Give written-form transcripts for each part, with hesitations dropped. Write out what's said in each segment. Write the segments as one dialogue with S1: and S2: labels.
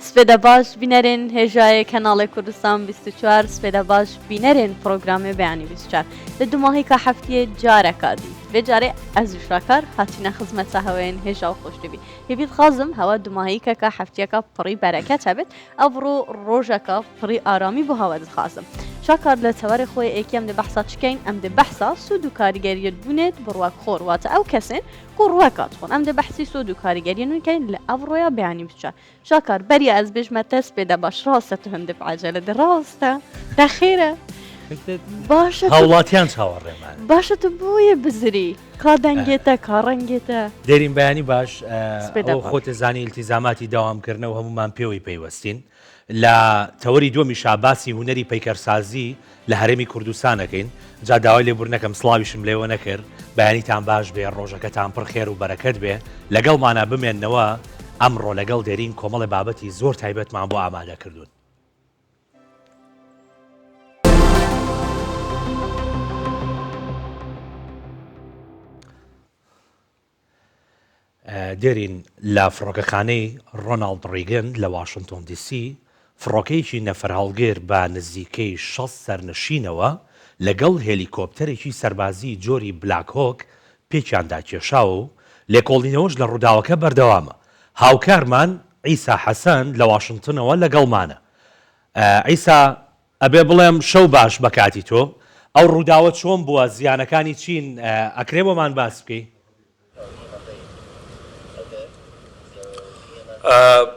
S1: سپێدە باش بینەرێن هێژایە کەناڵی کوردستان 24 سپێدە باش بینەرێن پرۆگرامی بەیانی 24 لە دوماهی کە هەفتیە جارەکە دیت بێجارێ ئەز شاکار هاتینە خزمەتە هەوەیەن هێژا و خۆشتبی هێبیت خازم هەوە دوماهی کەکە هەفتیەکە پڕی بەرەکەت هەبێت ئەڤڕۆ ڕۆژەکە پڕی ئارامی بۆ هەوە دخازم شاکار لە تەوەری خۆی ئێکی ئەم دە بەحسا چکەین ئەم دە بەحسا سود و کاریگەریت بوونێت بڕواک خۆر واتە ئەو کەسێن قڕواکات خۆن ئەم دە بەحسی سود و کاریگەریەنکەین لە ئەڤڕۆیە بەیانی بچە شاکار بەری ئەز بێژمە تەس پێدا باش ڕاستە تو هەندە عجەلە دە ڕاستە دەخێرە باشە
S2: هاوڵاتیان چاوەڕێمان
S1: باشە تو بۆیە بزری کا دەنگێتە کاڕەنگێتە
S2: دەرین بەیانی باش خۆتە زانی التیزاماتی داوامکردنەوە هەمومان پێوەی پەیوەستین لە تەوەری دووەمی شاباسی هوەری پەیکەرسازی لە هەرێمی کوردستانەکەین جا داوای لێبوورنەکەم سڵاویشم لێوە نەکرد بەیانیتان باش بێ ڕۆژەکەتان پڕ خێر و بەرەکەت بێ لەگەڵمانە بمێننەوە ئەمڕۆ لەگەڵ دێرین کۆمەڵی بابەتی زۆر تایبەتمان بۆ ئامادە کردوون. دێرین لە فڕۆکەخانەی ڕۆناڵد ڕیگن لە واشنگتۆن دیسی فڕۆکەیەکی نەفەر هەڵگیر بە نزیکەی 6 سەرنشینەوە لەگەڵ هێلیکۆپتەرێکی سەربازی جۆری بلاک هۆک پێچیاندا کێشاوە و لێکۆڵینەوەش لە ڕووداوەکە بەردەوامە. هاوکارمان ئیسا حەسەن لە واشنگتنەوە لەگەڵمانە. ئیسا ئەبێ بڵێم شەو باش بە کاتی تۆ ئەو ڕووداوە چۆن بووە زیانەکانی چین ئەکرێ بۆمان باس بکەی؟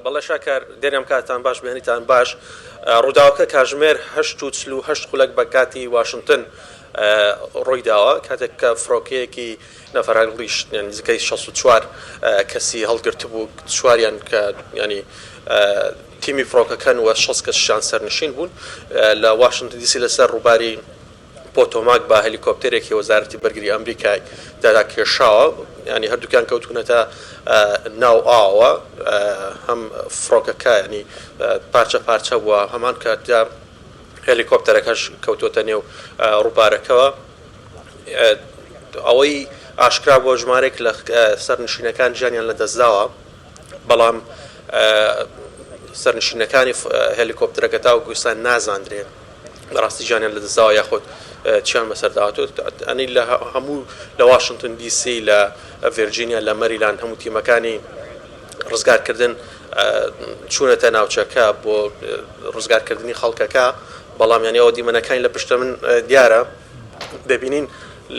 S3: بەڵێ شاکار دێنم کاتان باش بهێنیتان باش ڕووداوەکە کاژمێر 8 خولەک بە کاتی واشنگتن ڕۆی داوە کاتێک کە فڕۆکەیەکی نەفەرانگلیش نزیکەی 64 کەسی هەڵگرت بوو چواریان کە ینی تیمی فڕۆکەکەن و 6 کەسشان سەرنشین بوون لە واشنگتن دیسی لەسەر ڕووباری پۆتۆماک بە هەلیکۆپتەرێکی وەزارەتی بەرگری ئەمریکای دادا کێشاوە ینی هەردووکیان کەوتونەتە ناو ئاوە هەم فڕۆکەکە ینی پارچە پارچە بووە هەمان کاتدا هێلیکۆپتەرەکەش کەوتۆتە نێو ڕووبارەکەەوە ئەوەی ئاشکرا بۆ ژمارێک لە سەرنشینەکان ژیانیان لە دەستداوە بەڵام سەرنشینەکانی هێلیکۆپتەرەکە تا و گوستان نازاندرێن ڕاستی ژیانیان لە دەستداوە یاخۆت چیان بەسەرداوەوە ئەنی لە هەموو لە واشنگتن دیسی لە ڤێرجینیا لە مەریلاند هەموو تیمەکانی ڕزگارکردن چوونەتە ناوچەکە بۆ ڕزگارکردنی خەڵکەکە بەڵام یانی ئەوە دیمەنەکانی لە پشتە من دیارە دەبینین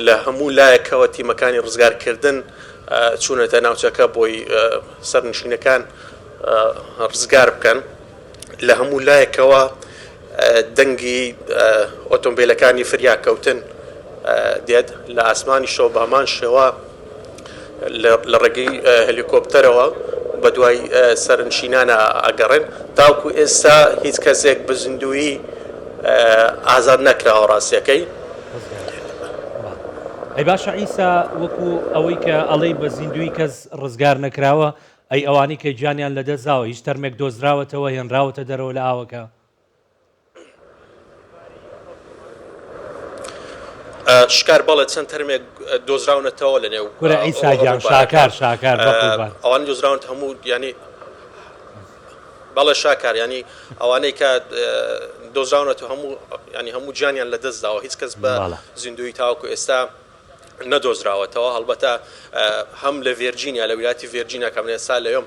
S3: لە هەموو لایەکەوە تیمەکانی ڕزگارکردن چوونەتە ناوچەکە بۆی سەرنشینەکان ڕزگار بکەن لە هەموو لایەکەوە دەنگی ئۆتۆمبیلەکانی فریاکەوتن دێت لە ئاسمانی شەو بە هەمان شێوە لە ڕێگەی هەلیکۆپتەرەوە بە دوای سەرنشینانە ئەگەڕێن تاوکو ئێستا هیچ کەسێک بە زیندوی ئازاد نەکراوە ڕاستیەکەی.
S2: ئەی باشە ئیسا وەکو ئەوەی کە ئەڵەی بە زیندوی کەس ڕزگار نەکراوە ئەی ئەوانی کە گیانیان لەدەستداوە هیچ تەرمێک دۆزراوەتەوە هێنراوەتە دەرەوە لە ئاوەکە؟
S3: شکار بەڵێت چەند تەرمێک دۆزراونەتەوە لە نێو
S2: کورە ئیساگیان شاکار
S3: ئەوان دۆزراون هەموو ینی بەڵێ شاکار ینی ئەوانەی کە دۆزراونەتەوە هەموو ینی هەموو گیانیان لە دەستداوە هیچ کەس بە زیندوی تاوەکو ئێستا نەدۆزراوەتەوە هەڵبەتە هەم لە ڤێرجینیا لە ویلایەتی ڤێرجینیا کە من ئێستا لەوێم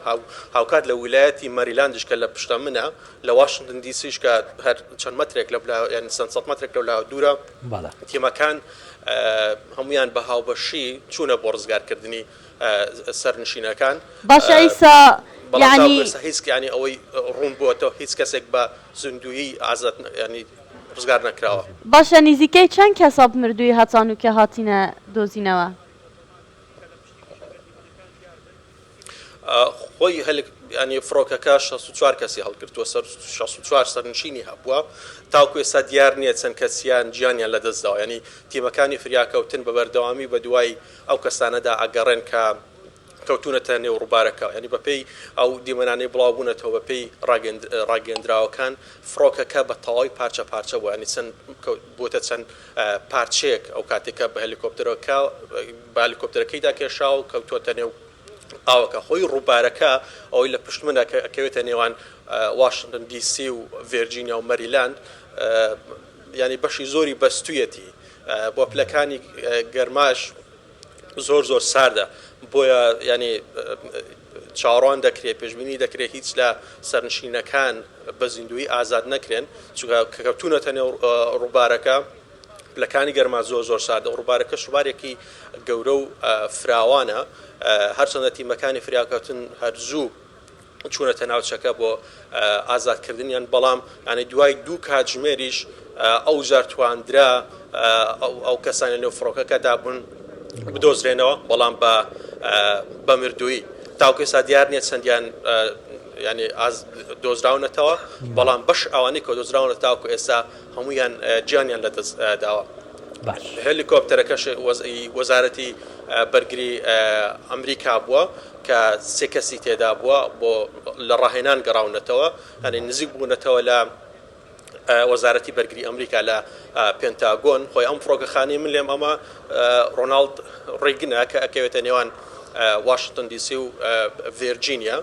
S3: هاوکات لە ویلایەتی مەریلاندش کە لە پشتە منە لە واشنگتن دیسیش کە هەر چەند مەترێک لە ینی 100 مەترێک لەولا دوورە تیمەکان هەمویان بە هاوبەشی چوونە بۆ ڕزگارکردنی سەرنشینەکان.
S1: باشە ئیسا
S3: ینی هیچ ینی ئەوەی ڕوون بووەتەوە هیچ کەسێک بە زیندویی ئازاد ینی ڕزگار نەکراوە.
S1: باشە نزیکەی چەند کەساب مردووی هەچان و کە هاتینە دۆزینەوە؟
S3: خۆی ینی فڕۆکەکە 64 کەسی هەڵگرتووە 64 سەرنشینی هەبووە تاوکو ئێستا دیار نییە چەند کەسیان گیانیان لە دەستداوە ینی تیمەکانی فریاکەوتن بە بەردەوامی بە دوای ئەو کەسانەدا ئەگەڕێن کە کەوتونەتە نێو ڕووبارەکە ینی بەپێی ئەو دیمەنانەی بڵاوبوونەتەوە بەپێی ڕاگەندراوەکان فڕۆکەکە بە تەواوی پارچە پارچە بووە ینی چەند بۆتە چەند پارچەیەک ئەو کاتێکە بە هەلیکۆپتەرەکەیدا کێشاو کەوتوتە نێو ئاوەکە خۆی ڕووبارەکە ئەوەی لە پشتمنە کەوێتە نێوان واشنگتن دی سی و ڤێرجینیا و مەریلاند ینی بەشی زۆری بەستویەتی بۆ پلەکانی گەرماش زۆر ساردە بۆیە ینی چاڕوان دەکرێت پێشبینی دەکرێت هیچ لە سەرنشینەکان بە زیندوی ئازاد نەکرێن چونکە کەکەوتونەتە نێو ڕووبارەکە پلەکانی گەرما زۆر ساردە ڕووبارەکە شوبارێکی گەورە و فراوانە هەرچەندە تیمەکانی فریاکەوتن هەرزوو چوونەتە ناوچەکە بۆ ئازادکردنیان بەڵام ینی دوای دوو کاتژمێریش ئەو ژارتواندرا ئەو کەسانی نێو فڕۆکەکەدا بوون بدۆزرێنەوە بەڵام بە مردووی تاوکە ئێستا دیار نییە چەندیان ینی دۆزراونەتەوە بەڵام بەش ئەوانەی کە دۆزراونە تاوکە ئێستا هەمویان گیانیان لە دەست داوە. هێلیکۆپتەرەکەش وەزارەتی بەرگری ئەمریکا بووە کە سێ کەسی تێدا بووە بۆ لە ڕاهێنان گەڕاونەتەوە هەنی نزیک بوونەتەوە لە وەزارەتی بەرگری ئەمریکا لە پێنتاگۆن خۆی ئەم فڕۆکەخانەی من لێم ئەمە ڕۆناڵد ڕێگنە کە ئەکەوێتە نێوان واشنگتن دی سی و ڤێرجینیا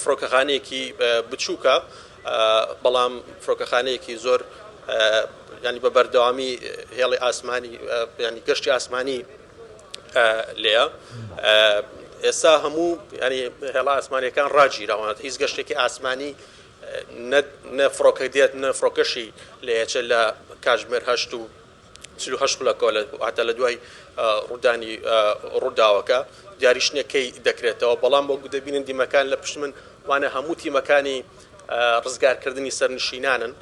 S3: فڕۆکەخانەیەکی بچووکە بەڵام فڕۆکەخانەیەکی زۆر ینی بە بەردەوامی هێڵی ئاسمانی ینی گەشتی ئاسمانی لێە ئێستا هەموو ینی هێڵە ئاسمانیەکان ڕاگیراوانێت هیچ گەشتێکی ئاسمانی نەفڕۆکە دێت نەفڕۆکەشی لێچە لە کاتژمێر 48 خولەکەوە هاتە لە دوای ڕوودانی ڕووداوەکە دیاریشنەکەی دەکرێتەوە بەڵام بۆ دەبینن دیمەکان لە پشت من وانە هەموو تیمەکانی ڕزگارکردنی سەرنشینانن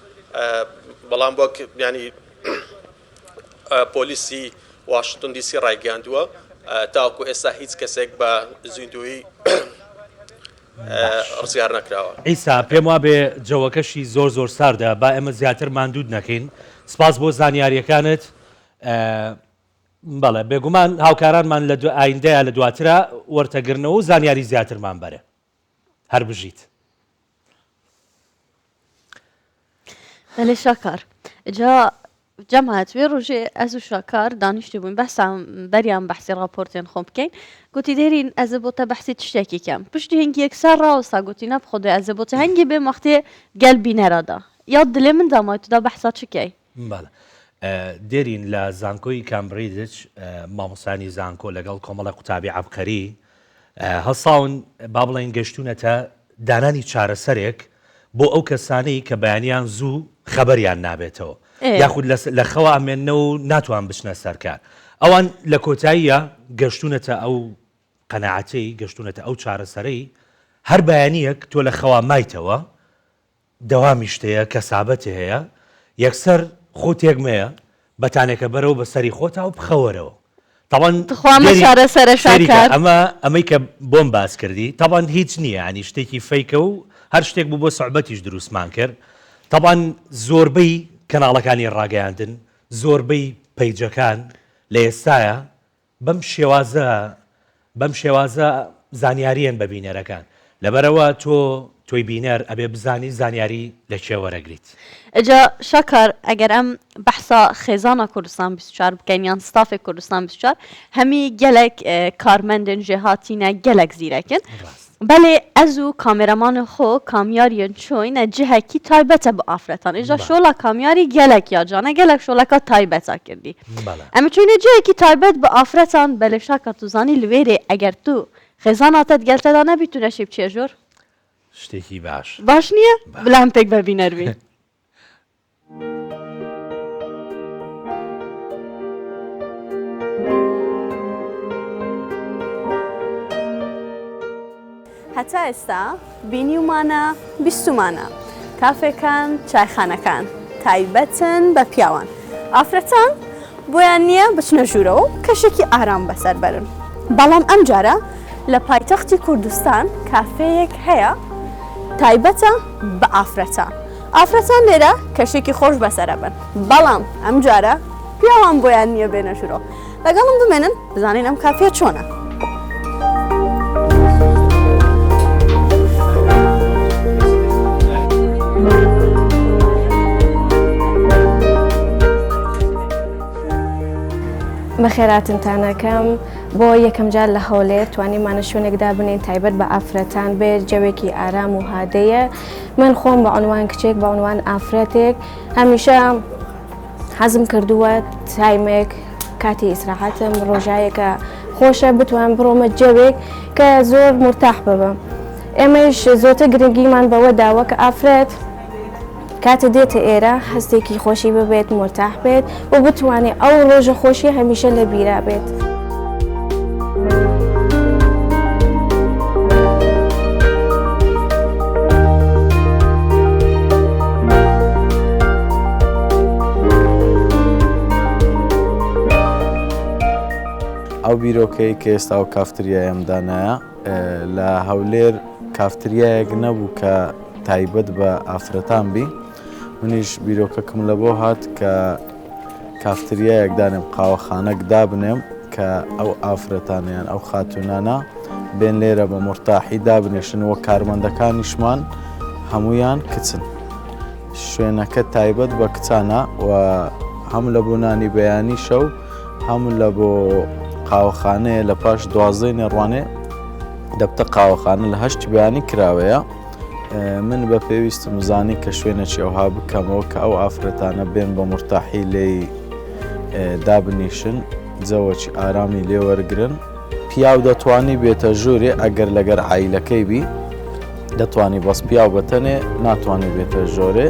S3: بەڵام بۆ ینی پۆلیسی واشنگتن دی سی ڕایگەاندووە تاوکو ئێستا هیچ کەسێک بە زیندوی ڕزگار نەکراوە.
S2: ئیسا پێم وا بێ جەوەکەشی زۆر ساردە با ئێمە زیاتر ماندوود نەکەین سپاس بۆ زانیاریەکانت بەڵێ بێگومان هاوکارانمان لە ئایندەیە لە دواترە وەرتەگرنەوە و زانیاری زیاترمان بەرە هەر بژیت.
S1: بەێ شاکار جا جەماعەت وێ ڕۆژێ ئەز و شاکار دانیشتی بووین بەسام بەریان بەحسی راپۆرتێن خۆم بکەین گوتی دێرین ئەزە بۆتە بەحسی تشتێکی کەم پشتی هەنگی یەکسەر ڕاوەستا گوتی نە بخۆدە ئەزە بۆتە هەنگی بێ مەختێ گەل بینەرادا یاد دلێ من دامای تودا بەحسا چکەی
S2: دێرین لە زانکۆی کامبریدج مامۆسانی زانکۆ لەگەڵ کۆمەڵە قوتابی عەبقەری هەساون با بڵێن گەشتونەتە دانانی چارەسەرێک بۆ ئەو کەسانەی کە بەیانیان زوو خەبەریان نابێتەوە یاخود لە خەوە ئەمێننەوە و ناتوان بچنە سەرکار ئەوان لە کۆتاییە گەشتونەتە ئەو قەناعەتەی گەشتونەتە ئەو چارەسەرەی هەر بەیانیەک تۆ لە خەوا مایتەوە دەوامی شتەیە کەسابەتی هەیە یەکسەر خۆ تێگمەیە بەتانێکە بەرەوە بەسەری خۆتا و بخەوەرەوە ئەمەی کە بۆم باس کردی تاوان هیچ نییە ینی شتێکی فەیکە و هەر شتێک بوو بۆ سەعبەتیش دروستمان کرد تاوان زۆربەی کەناڵەکانی ڕاگەیاندن زۆربەی پەیجەکان لە ئێستایە بەم شێوازە زانیاریان بە بینەرەکان لەبەرەوە تۆی بینەر ئەبێ بزانی زانیاری لە کێوەرەگریت.
S1: ئەجا شەکار ئەگەر ئەم بەحسا خێزانە کوردستان 24 بکەین ستافێک کوردستان 24 هەمی گەلێک کارمەندن ژێهاتینە گەلێک زیرەکن بەڵێ ئەز و کامێرەمانە خۆ کامیاریان چۆینە جهەکی تایبەتە بە ئافرەتان ئێجا شۆڵە کامیاری گەلێک یاجانە گەلێک شۆڵەکە تایبەتە کردی ئەمە چۆینە جهەکی تایبەت بە ئافرەتان بەلێ شاکە توزانی لوێرێ ئەگەر تو خێزاناتت گەلتەدا نەبی تو نەشی بچێژۆر
S2: شتێکی
S1: باش نییە بلام پێک بە بینەروی هەتا ئێستا بینیومانە بیستمانە کافێکان چایخانەکان تایبەتن بە پیاوان ئافرەتان بۆیان نییە بچنە ژوورەوە کەشێکی ئارام بەسەر بەرن بەڵام ئەم جارە لە پایتەختی کوردستان کافەیەک هەیە تایبەتە بە ئافرەتان لێرە کەشێکی خۆش بەسەرە بن بەڵام ئەم جارە پیاوان بۆیان نییە بێنە ژوورەوە لەگەڵم بمێنن بزانین ئەم کافێ چۆنە.
S4: بەخێراتنتانەکەم بۆ یەکەم جار لە هەولێر توانیمانە شوێنێکدا بنین تایبەت بە ئافرەتان بێت جەوێکی ئارام و هادەیە. من خۆم بە عنوان کچێک بە عنوان ئافرەتێک هەمیشە حەزم کردووە تایمێک کاتی ئیسراحەتم ڕۆژایەکە خۆشە بتوان بڕۆمە جەوێک کە زۆر مرتاح ببم. ئێمەش زۆرتر گرنگیمان بەوە داوە کە ئافرەت کاتە دێتە ئێرە هەستێکی خۆشی ببێت مرتاح بێت و بتوانێت ئەو ڕۆژە خۆشی هەمیشە لە بیرا بێت.
S5: ئەو بیرۆکەی کە ئێستا و کافتریایەمدانایە لە هەولێر کافتریایەک نەبوو کە تایبەت بە ئافرەتان بی. منیش بیرۆکەکەم لە بۆ هات کە کافتریایەک دانێم قاوەخانەک دابنێم کە ئەو ئافرەتانیان ئەو خاتونانە بێن لێرە بە مرتاحی دابنێشنەوە کارمەندەکانیشمان هەمویان کچن. شوێنەکە تایبەت بە کچانە و هەم لە بۆ نانی بەیانی شەو هەم لە بۆ قاوەخانەیە لە پاش 12 نێڕوانێ دەبتە قاوەخانە لە 8 بەیانی کراوەیە. من بە پێویستم زانی کە شوێنێکی ئەوها بکەمەوە کە ئەو ئافرەتانە بێن بە مرتاحی لێی دابنیشن جەوەکی ئارامی لێ وەرگرن. پیاو دەتوانی بێتە ژوورێ ئەگەر لەگەر عایلەکەی بی دەتوانی بەس پیاو بەتەنێ ناتوانێت بێتە ژۆرێ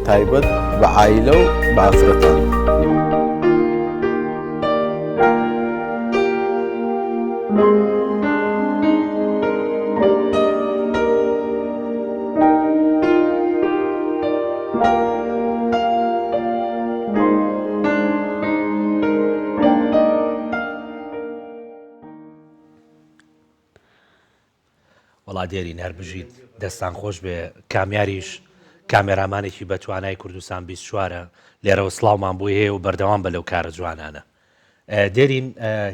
S5: تایبەت بە عایلە و بە ئافرەتان.
S2: وڵا دێرین هەر بژیت دەستان خۆش بێ کامیاریش کامێرامانێکی بە توانای کوردستان 24 لێرەوە سڵاومان بووی هەیە و بەردەوام بە لەو کارە جوانانە. دێرین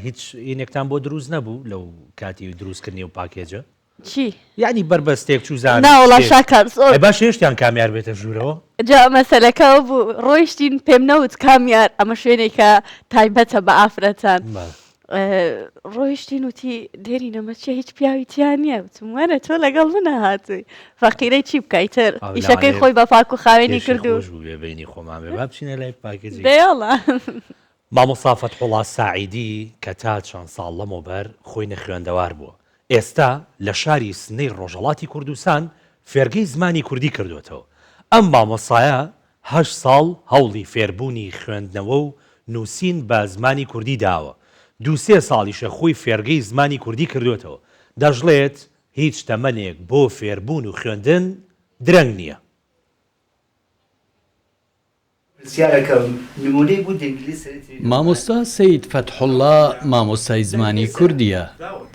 S2: هیچ ئینێکتان بۆ دروست نەبوو لەو کاتی دروستکردنی و پاکێجە؟
S1: چی؟
S2: یعنی بربەستێک چوزان
S1: ناوەڵا شاکار زۆر
S2: باش هێشتیان کامیار بێتە ژوورەوە؟
S1: جا مەسەلەکە بوو ڕۆیشتین پێم نەوت کامیار ئەمە شوێنێکە تایبەتە بە ئافرەتان. ڕۆیشتین وتی دێری نەمەچە هیچ پیاویتیان نییە وتم وەرە تۆ لەگەڵ منە هاتووی فەقیرەی چی بکەیتر ئیشەکەی خۆی بە پاک و خاوێنی کردو
S2: بینی خۆمان بێ با بچینە لای پاکێجی
S1: دێڵە.
S2: مامۆستا فەتحوڵا ساعیدی کە تا چەند ساڵ لەمەوبەر خۆی نەخوێندەوار بووە. ئێستا لە شاری سنەی ڕۆژهەڵاتی کوردستان فێرگەی زمانی کوردی کردوێتەوە. ئەم مامۆسایە 8 ساڵ هەوڵی فێربوونی خوێندنەوە و نووسین بە زمانی کوردی داوە. 2-3 ساڵیشە خۆی فێرگەی زمانی کوردی کردوێتەوە. دەژڵێت هیچ تەمەنێک بۆ فێربوون و خوێندن درەنگ نییە.
S6: مامۆستا سەید فەتحوڵڵا مامۆستای زمانی کوردیە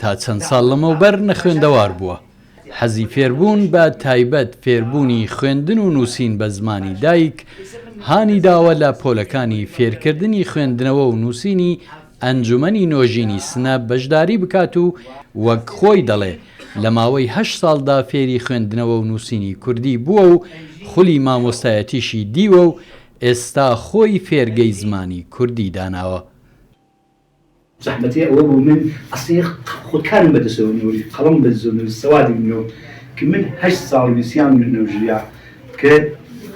S6: تا چەند ساڵ لەمەوبەر نەخوێندەوار بووە. حەزی فێربوون بە تایبەت فێربوونی خوێندن و نووسین بە زمانی دایک هانی داوە لە پۆلەکانی فێرکردنی خوێندنەوە و نووسینی ئەنجومەنی نۆژینی سنە بەشداری بکات و وەک خۆی دەڵێ لە ماوەی 8 ساڵدا فێری خوێندنەوە و نووسینی کوردی بووە و خولی مامۆستایەتیشی دیوە و ئێستا خۆی فێرگەی زمانی کوردی داناوە.
S7: زحمەتی ئەوە بوو من ئەسڵی خودکارم بەدەستەوە قەڵەم بەدەستەوە سەوادی بنەوە کە من 8 ساڵ ویسیان نەوژیا کە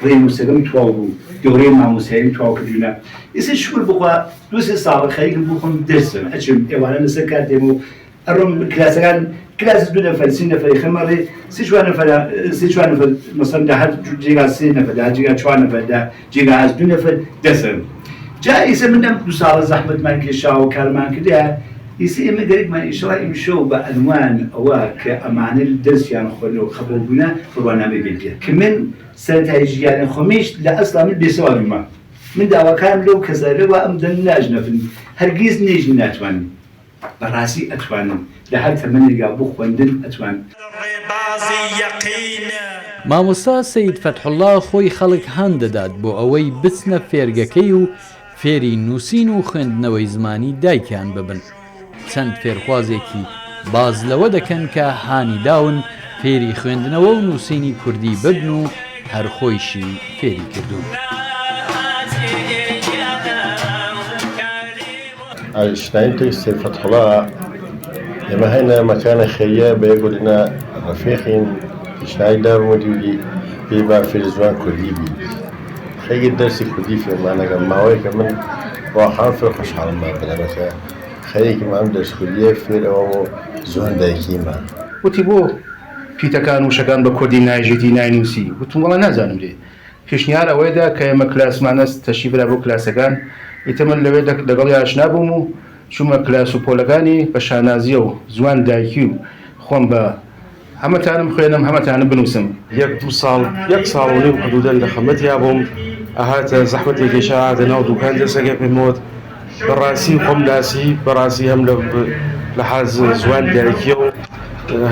S7: ڕێی موسیقیم تواو بوو دەورەی مامۆستایی تواو کردوونە. ئێستا شکر بخوا 2-3 ساڵ خەریکم بوو خۆم دەرسم ئەچم ئێوانە لەسەر کار دێم و ئەڕۆم کلاسەکان کلاس 2 نەفەر 3 نەفەری خەمەڕێ 3-4 نەفەر مەسەڵەن لە هەر جێگا 3 نەفەر لە جێگا 4 نەفەر لە جێگا 2 نەفەر دەسم. جا ئیسە من 2 ساڵ زەحمەتمان کێشاوە و کارمان کردە ئیسە ئێمە گەرێکمان ئیشەڵا ئیمشەو بە ئەنوان ئەوە کە ئەمانە دەستیان خۆنەوە خەبڵ بوونە بڕوانامە بێتە کە من سەرەتای ژیانی خۆمیش لە ئەسڵا من بێسەوادمە. من داواکارم لەو کەسەرەوە ئەم دەن ناژنەبن هەرگیز نێژن ناتوانن بەڕاستی ئەتوانن لە هەر تەمەنێکا بۆ خوێندن ئەتوان.
S6: مامۆستا سەید فەتحوڵڵا خۆی خەڵک هەندەدات بۆ ئەوەی بچنە فێرگەکەی و فێری نووسین و خوێندنەوەی زمانی دایکیان ببن. چەند فێرخوازێکی باز لەوە دەکەن کە هانی داون فێری خوێندنەوە و نووسینی کوردی ببن و هەر خۆیشی فێری کردوون.
S8: شنايتي السيد فتح الله لما هنا مكان خيا بيقول لنا رفيقين شنايدر مديري بيبقى في الزوان كردي بي خيي الدرس كردي في معنا جماوي كمان واحد في خوش حال ما بلا مثلا خيي كمان درس كردي في أو زوان دايكيما
S7: وتبو پیتەکان و شەکان بە کۆدی نایژێتی ناینووسی وتم وڵا نازانم لێ پێشنیار ئەوەیدا کە ئێمە کلاسمانە تەشی برا بۆ کلاسەکان ئیتر من لەوێ لەگەڵی ئاشنا بووم و چوومە کلاس و پۆلەکانی بە شانازیە و زوان دایکی و خۆم بە هەمەتانم خوێنم هەمەتانم بنووسم
S9: یەک ساڵ و نیم حدودەن لە خەمەتیا بووم ئەهاتە زەحمەتێکیشە هاتە ناو دوکان دەسەکە پێم وت بەڕاستی خۆم ناسی بەڕاستی هەم لە حاز زوان دایکیە و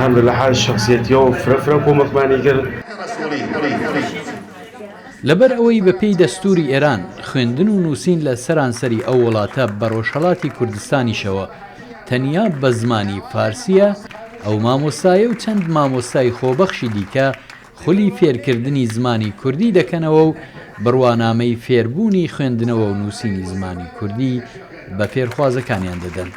S9: هەم لە حاز شخصیەتیە و فرەفرە کۆمەکمانی کرد.
S6: لەبەر ئەوەی بە پێی دەستوری ئێران خوێندن و نووسین لە سەرانسەری ئەو وڵاتە بە ڕۆژهەڵاتی کوردستانیشەوە تەنیا بە زمانی فارسیە ئەو مامۆستایە و چەند مامۆستای خۆبەخشی دیکە خولی فێرکردنی زمانی کوردی دەکەنەوە و بڕوانامەی فێربوونی خوێندنەوە و نووسینی زمانی کوردی بە فێرخوازەکانیان دەدەن.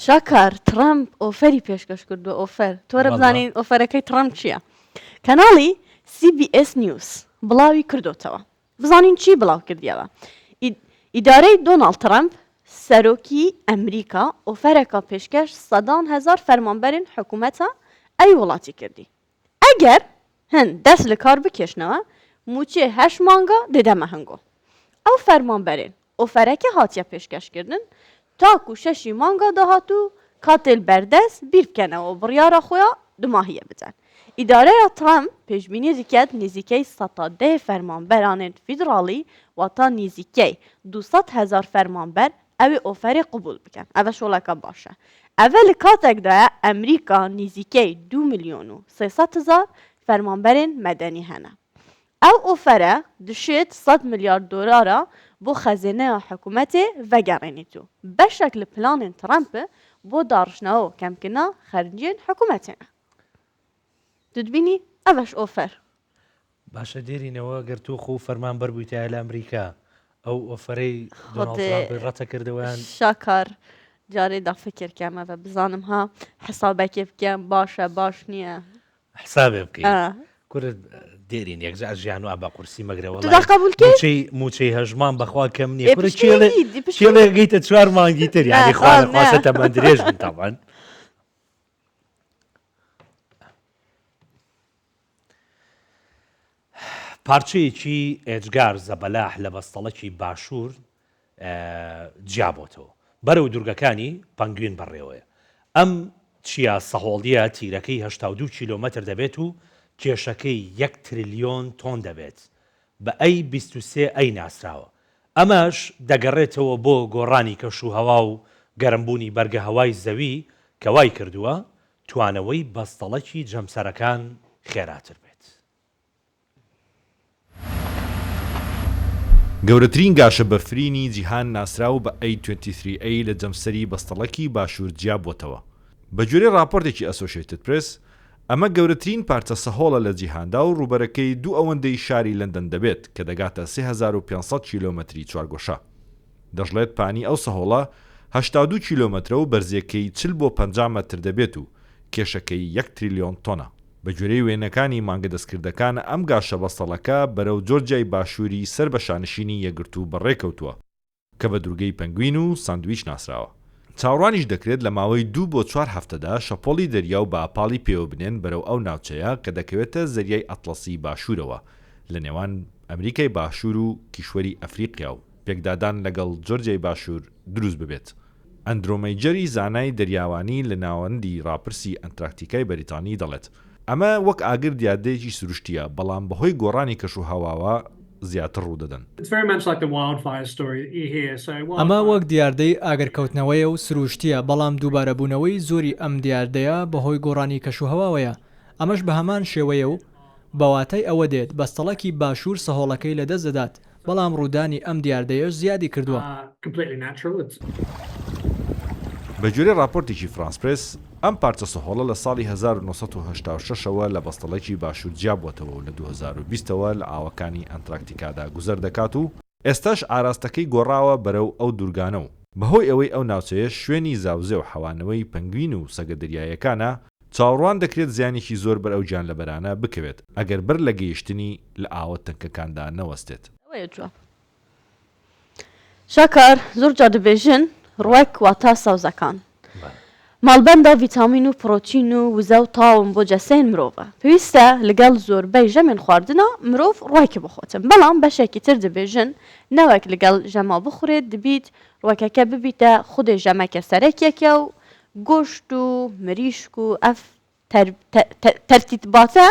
S1: شاکار ترامپ ئۆفەری پێشکەش کردووە ئۆفەر تۆرە بزانین ئۆفەرەکەی ترامپ چییە؟ کەناڵی CBS News بڵاوی کردوتەوە بزانین چی بڵاو کردیەوە ئیدارەی دۆناڵد ترامپ سەرۆکی ئەمریکا ئۆفەرێکە پێشکەش 100,000 فەرمانبەرین حکوومەتە ئەی وڵاتی کردی ئەگەر هەن دەست لە کار بکێشنەوە موچێ 8 مانگە دەدەمە هەنگۆ ئەو فەرمانبەرین ئۆفەرەکە هاتیە پێشکەشکردن تاکو 6 مانگە داهاتوو کاتێل بەردەست بیر بکەنەوە بڕیارە خۆیان دوماهیە بدەن. ئیدارەیە ترامپ پێشبینی دەکات نزیکەی 110 فەرمانبەرانên فیدراڵی واتە نزیکەی 200,000 فەرمانبەر ئەوێ ئۆفەری قبول بکەن ئەvە شۆڵەکە باشە ئەvە لە کاتێکدایە ئەمریکا نزیکەی 2,300,000 فەرمانبەرên مەدەنی هەنە ئەو ئۆفەرە دشێت 100 میلیارد دۆلارە بۆ خەزینەیە حکوومەتێ vەگەڕێنیتو بەشێک لە پلانên ترامپ بۆ داڕشنەوە و کەمکردنا خەرجیên حکوومەتێنە دبینی ئەvەش ئۆفەر
S2: باشە دێرینەوە گەر تۆ خۆ فەرمان بەربوویتە لە ئەمریکا ئەو ئۆفەرەی ڕەتە کردەوەیان
S1: شاکار جارێدا فکرکەمەوە بزانم ها حسابێکی بکەم باشە باش نییە
S2: حسابێ بکەین کورد دێرین یەکجار ژیان و بە قورسی مەگرەوە موچەی هەژمان بەخوا کەم نییە کێڵێ گەیتە 4 مانگی تر یانی خوازە تەمەەن درێژ بن تاوان پارچەیەکی ئێجگار زەبەلاح لە بەستەڵەکی باشوور جیابۆتەوە بەرەو دوورگەکانی پەنگوین بەڕێوەیە ئەم چیا سەهۆڵیە تیرەکەی 82 کیلۆمەتر دەبێت و کێشەکەی 1 تریلیۆن تۆن دەبێت بە ئەی 23 ئەی ناسراوە ئەمەش دەگەڕێتەوە بۆ گۆڕانی کەشوهەوا و گەرمبوونی بەرگە هەوای زەوی کەوای کردووە توانەوەی بەستەڵەکی جەمسەرەکان خێراتر بێت.
S10: گەورەترین گاشە بەفرینی جیهان ناسراو بە A23A لە جەمسەری بەستەڵەکی باشوور جیابۆتەوە. بە جوێرەی راپۆرتێکی ئەسۆشیێتد پرس ئەمە گەورەترین پارچە سەهۆڵە لە جیهاندا و ڕوبەرەکەی دوو ئەوەندەی شاری لەندەن دەبێت کە دەگاتە 3500 کیلۆمەتری چوارگۆشە. دەژڵێت پانی ئەو سەهۆڵە 82 کیلۆمەترە و بەرزیەکەی 40 بۆ 50 مەتر دەبێت و کێشەکەی 1 تریلیۆن تۆنە. بە گوێرەی وێنەکانی مانگە دەستکردەکان ئەم گاشە بەستەڵەکە بەرەو جۆرجای باشووری سەر بە شانشینی یەگرتو بەڕێکەوتووە کە بە دوورگەی پەنگوین و ساندویچ ناسراوە. چاوەڕوانیش دەکرێت لە ماوەی 2 بۆ 4 هەفتەدا شەپۆڵی دەریا و بە ئاپاڵی پێوە بنێن بەرەو ئەو ناوچەیە کە دەکەوێتە زەریای ئەتڵەسی باشوورەوە لە نێوان ئەمریکای باشوور و کیشوەری ئەفریقیا و پێکدادان لەگەڵ جۆرجای باشوور دروست ببێت. ئەندرۆمەیجەری زانای دەریاوانی لە ناوەندی راپرسی ئەنتراکتیکای بەریتانی دەڵێت ئەمە وەک ئاگر دیادەیەکی سروشتیە بەڵام بەهۆی گۆڕانی کەشوهەواوە زیاتر ڕوو دەدەن.
S11: ئەمە وەک دیاردەی ئاگرکەوتنەوەیە و سروشتیە بەڵام دووبارەبوونەوەی زۆری ئەم دیاردەیە بەهۆی گۆڕانی کەشوهەواوەیە ئەمەش بە هەمان شێوەیە و بەواتای ئەوە دێت بەستەڵەکی باشوور سەهۆڵەکەی لەدەست دەدات بەڵام ڕوودانی ئەم دیاردەیەش زیادی کردووە.
S10: بە جوێرەی راپۆرتێکی فرانسپرس ئەم پارچە سەهۆڵە لە ساڵی 1986ەوە لە بەستەڵەکی باشوور جیابووەتەوە و لە 2020ەوە لە ئاوەکانی ئەنتراکتیکادا گوزەر دەکات و ئێستاش ئاراستەکەی گۆڕاوە بەرەو ئەو دوورگانە و بەهۆی ئەوەی ئەو ناوچەیە شوێنی زاوزێ و حەوانەوەی پەنگوین و سەگە دەریایەکانە چاوەڕوان دەکرێت زیانێکی زۆر بەر ئەو گیان لەبەرانە بکەوێت ئەگەر بەر لە گەیشتنی لە ئاوە تەنکەکاندا نەوەستێت.
S1: شاکار زۆر جا دەبێژن ڕوەک واتە سەوزەکان. ماڵبەندە ڤیتامین و پرۆتین و وزە و تاوم بۆ جەسەین مرۆڤە. پێویستە لەگەڵ زۆربەی ژەمێن خواردنە مرۆڤ ڕوەکی بخۆتن. بەڵام بەشێکی تر دەبێژن نەوەک لەگەڵ ژەما بخورێت دەبیت ڕوەکەکە ببیتە خودێ ژەمەکە سەرەکێکە و گۆشت و مریشک و ئەف تەرتیباتە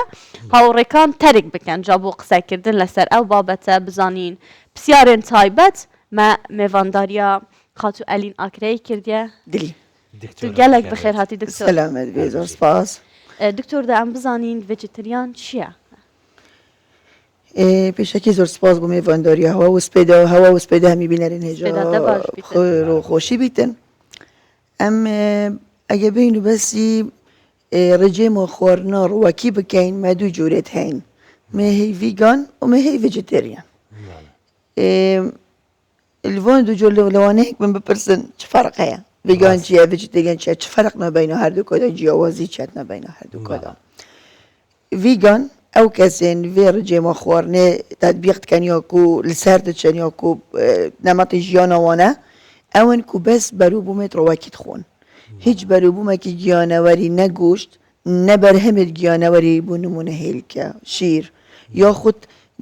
S1: هاوڕێکان تەرێک بکەن جا بۆ قسەکردن لەسەر ئەو بابەتە بزانین پرسیارێن تایبەت مە میێڤانداریە خاتو ئەلین ئاکرەی کردیە
S12: دلی
S1: گەلێک بەخێر هاتی دکتۆر.
S12: سەلامەت بێ زۆر سپاس.
S1: دکتۆر دا ئەم بزانین ڤێجیتریان چییە؟
S12: پێشەکی زۆر سپاس بۆ میێڤانداریە هەوا وسپێدا هەوا وسپێدا هەمی بینەرین هێژا خۆشی بیتن. ئەم ئەگە بین و بەسی ڕێجێمە خواردنە ڕوەکی بکەین مە دوو جۆرێت هەین مێهەی ڤیگان و مێهەی ڤێجیتریان. الوان دوو جۆر لەوانەیەک من بپرسن چ فەرق هەیە؟ ڤیگان چییە ڤێجیتریان چییە؟ چ فەرق نەبینە هەردووکۆدا جیاوازی چەت نەبینە هەردووکۆدا. ڤیگان ئەو کەسێن vê ڕێجێمە خواردنê تەطبیق دکەن یاکو لەسەر دەچن یاکو نەمەتی ژیانە وانە ئەون کو بەس بەروبوومێت ڕۆوەکی دخۆن. هیچ بەروبوومێکی گیانەوەری نەگۆشت نەبەرهەمێت گیانەوەری بۆ نمونە هێلکە شیر یاخود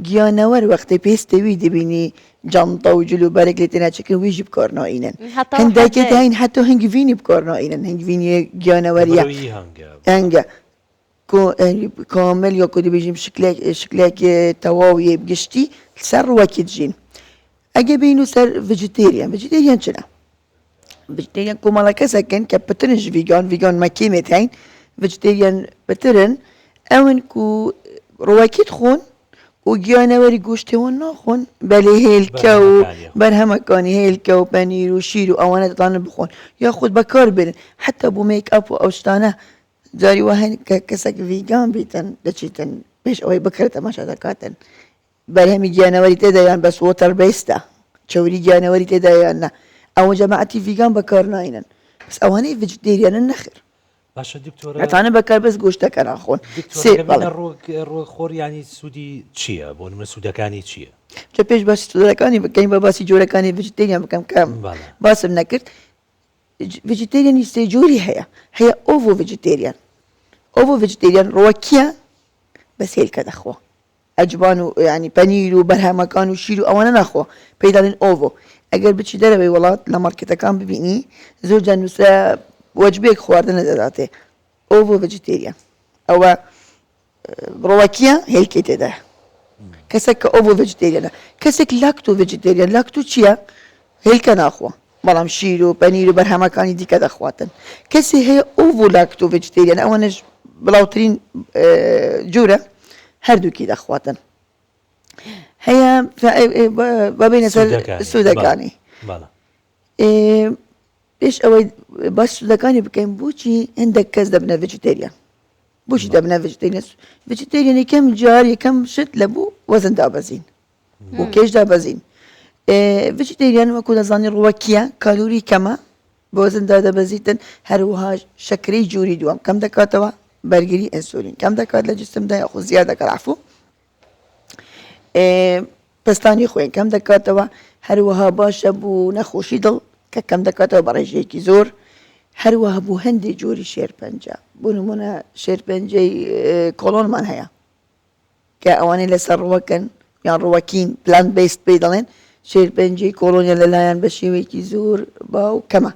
S12: گیانەوەر وەختێ پێستەوی دەبینی جانتە و جلوبەرێک لێ تێناچەکن ویژی بکارنائینن هەندێکێت هەین حتى هەنگڤینی بکارنائینن هەنگڤینی گیانەوەریە هەنگە کامل یاکو دەبێژیم شکلێک تەواوی بگشتی سەر ڕوەکی دژین. ئەگە بین و سەر ڤێجیتریان چنە؟ ڤێجیتریان کۆمەڵە کەسەکەن کە پترنش ڤیگان مەکێمێت هەین ڤێجیتریان پترن ئەون کو ڕوەکی دخۆن و گیانەوەری گۆشتێوان ناخۆن بەلێ هێلکە و بەرهەمەکانی هێلکە و پەنیر و شیر و ئەوانە دەتوانن بخۆن یاخود بەکار برن حتى بۆ میکئاپ و ئەو شتانە جاری وهەن کە کەسێک ڤیگان بیتن دەچیتن پێش ئەوەی بکرێت تەماشا دەکاتن بەرهەمی گیانەوەری تێدایان بەس وۆتەر بیستە چەوری گیانەوەری تێدایان نە ئەوە جەماعەتی ڤیگان بەکار ناینن بەس ئەوانەی ڤێجیتریانن نەخر
S2: باشە دکتۆر
S12: ئەتانە بەکار بەس گۆشتەکە ناخۆن.
S2: ڕۆخۆریانی سوودی چییە بۆ نمە سوودەکانی چییە؟
S12: چە پێش باسی سوودەکانی بکەین بە باسی جۆرەکانی ڤێجیتریان بکەم کەم باسم نەکرد. ڤێجیتریانی سێ جۆری هەیە ئۆڤۆ ڤێجیتریان. ئۆڤۆ ڤێجیتریان ڕوەکیە بەس هێلکە دەخۆ ئەجبان و ینی پەنیر و بەرهەمەکان و شیر و ئەوانە ناخۆ پێداڵێن ئۆڤۆ. ئەگەر بچی دەرەوەی وڵات لە مارکێتەکان ببینی زۆر جا نووسە وەجبێک خواردنە دەداتێ ئۆڤۆ ڤێجیتریان ئەوە ڕوەکیە هێلکەی تێدایە. کەسێک کە ئۆڤۆ ڤێجیتریانە کەسێک لاکتۆ ڤێجیتریان لاکتۆ چییە؟ هێلکە ناخۆ بەڵام شیر و پەنیر و بەرهەمەکانی دیکە دەخواتن. کەسی هەیە ئۆڤۆ لاکتۆ ڤێجیتریان ئەوەنەش بڵاوترین جۆرە هەردووکی دەخواتن. هەیە بابینە سەر سوودەکانی پێش ئەوەی باش سوودەکانی بکەین بۆچی هەندێک کەس دەبنە ڤێجیتریان بۆچی دەبنە ڤێجیتریان؟ ڤێجیتریان یەکەم جار یەکەم شت لە بوو وەزن دابەزین بۆ کێش دابەزین. ڤێجیتریان وەکو دەزانی ڕوەکیە کالوری کەمە بۆ وەزندا دەبەزیتن هەروەها شەکرەی جووری دووەم کەم دەکاتەوە بەرگری ئینسولین کەم دەکات لە جسمدا یاخو زیاد دەکات عفو پستانی خوێن کەم دەکاتەوە هەروەها باشە بوو نەخۆشی دڵ کە کەم دەکاتەوە بە ڕێژەیەکی زۆر هەروەها بوو هەندێک جۆری شێرپەنجە بۆ نمونە شێرپەنجەی کۆڵۆنمان هەیە کە ئەوانەی لەسەر ڕوەکەن یان ڕوەکین پلان بیست پێی دەڵێن شێرپەنجەی کۆڵۆنیا لەلایەن بە شێوەیەکی زۆر باو کەمە.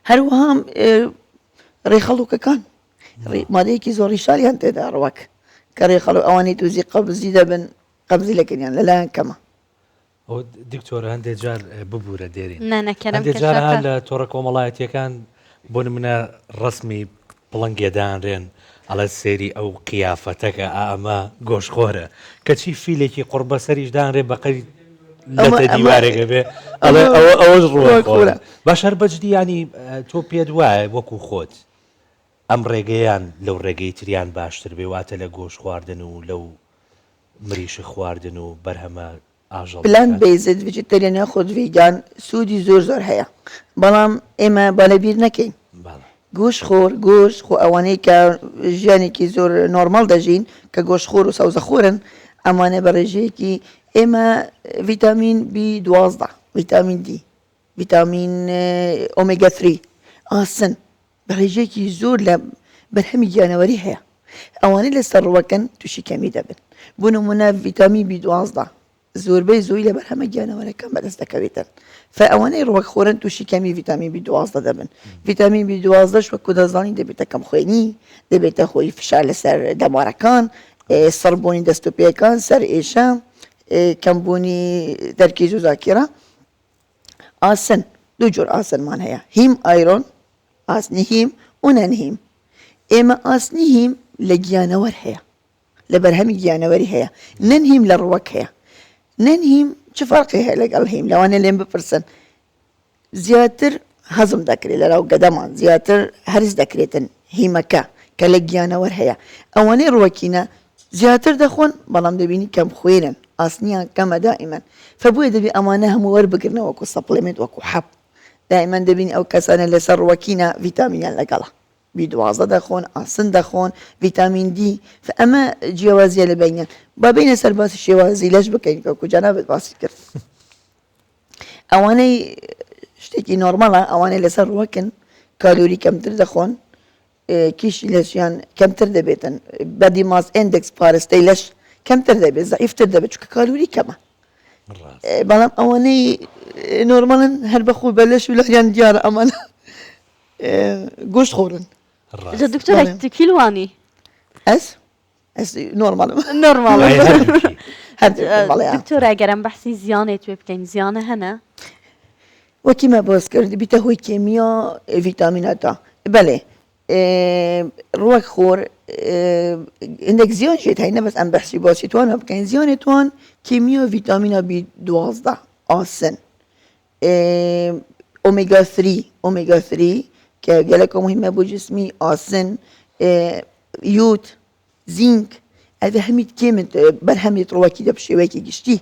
S12: هەروەها ڕێخەڵوکەکان مادەیەکی زۆر ڕیشالیان تێدا ڕوەک کە ڕێخەڵو ئەوانەی توزی قەبزی دەبن قەبزی لەکردیان لەلایەن کەمە.
S2: دکتۆرە هەندێک جار ببوورە دێرین
S1: هەندێک
S2: جار هەر لە تۆڕە کۆمەڵایەتیەکان بۆ نمونە ڕسمی پڵنگێدانرێن ئەڵە سێری ئەو قیافەتەکە ئەمە گۆشخۆرە کەچی فیلێکی قوربە سەریش دانرێ بەقەی لەتە دیوارێکە بێ ئەوەش ڕوە باش هەر بەجدی ینی تۆ پێت وایە وەکو خۆت ئەم ڕێگەیان لەو ڕێگەی تریان باشتر بێ واتە لە گۆش خواردن و لەو مریشە خواردن و بەرهەمە
S12: پلان بیزد ویجیتریان یا خود ویگان سودی زور هیا بلام اما بالبیر نکین گوش خو اوانی که جانی کی زور نورمال دجین که گوش خور و سوز خورن امانه برجی کی اما ویتامین بی 12 ویتامین دی ویتامین اومega 3 آسن برجی کی زور ل برهمی جانوری هیا اوانی لسر وکن توشی کمی دبن بونو منا ویتامین بی 12 زور بی زوی ل برهمی جانوری کم بدست کبیتن فأواني روك خورن توشي كمي فيتامين بي 12 دبن فيتامين بي 12 شو كودا زاني دبيتا كم خويني دبيتا خوي فشال سر دماركان صربوني دستوبيا كان سر إيشام كمبوني تركيز ذاكرة آسن دو جور آسن مان هيا هيم ايرون آسني هيم وننهيم إما آسني هيم لجيانور هيا لبرهمي جيانوري هيا ننهيم للروك هيا ننهيم چه فرقی هست لگل هیم لوانه لیم بپرسن زیاتر هضم دکری لراو قدمان زیاتر هرز دکریتن هیمکا کلگیانا ور هیا اوانه روکینا زیاتر دخون بلام دبینی کم خویرن اصنیا کم دائما فبوی دبی امانه هم ور بگرنه وکو سپلیمنت وکو حب دائما دبینی او کسانه لسر روکینا ویتامین لگلا بی 12 دخون اصن دخون ویتامین دی فاما جوازی لبینن با بین سر باس شوازی لش بکن که جناب باس کرد اوانی شتکی نورماله اوانی لسر وکن کالوری کم تر دخون کیش لشیان کم تر دبیتن بدی ماس اندکس پارستی لش کم تر دبیت ضعیف تر دبیت چون کالوری کمه بلام اوانی نورمالا هر بخو بلش ولا یان دیار امان گوشت خورن
S1: دكتور كيلواني
S12: اس نورمال
S1: دكتور اگرم بحثی زیانه تو بکن زیانه هنه
S12: وكي ما باز کرد بیتا هوی کیمیا ویتامیناتا بله روك خور عندك زيان شيء هاي بس ام بحثي باسي توان بكين زيان توان كيميا فيتامينا بي 12 آسن اوميجا 3 که گلکو مهمه بو جسمی آسن یود زینک هذا هميت كيمت برهميت رواكي ده بشواكي جشتي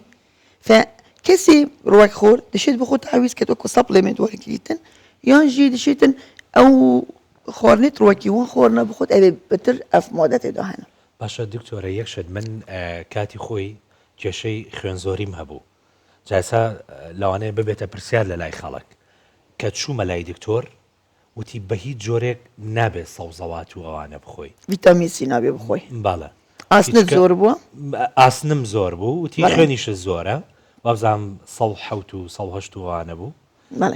S12: فكسي رواك خور دشيت بخور تعويز كتوكو سبليمنت وهكليتن يانجي دشيتن او خورنت رواكي وان خورنا بخور ابي بتر اف مادت دهنا
S2: باشا دكتورة يكشد من كاتي خوي جشي خوينزوريم هبو جالسا لو انا ببيت برسيال للاي خالك كتشو ملاي دكتور وتي بهيت جوريك نابي صوزوات وانا بخوي
S12: فيتامين سي نابي بخوي
S2: بالا
S12: اسنم زور بو
S2: اسنم زور بو وتي خنيش الزوره وابزعم صوحوتو صوهشتو وانا بو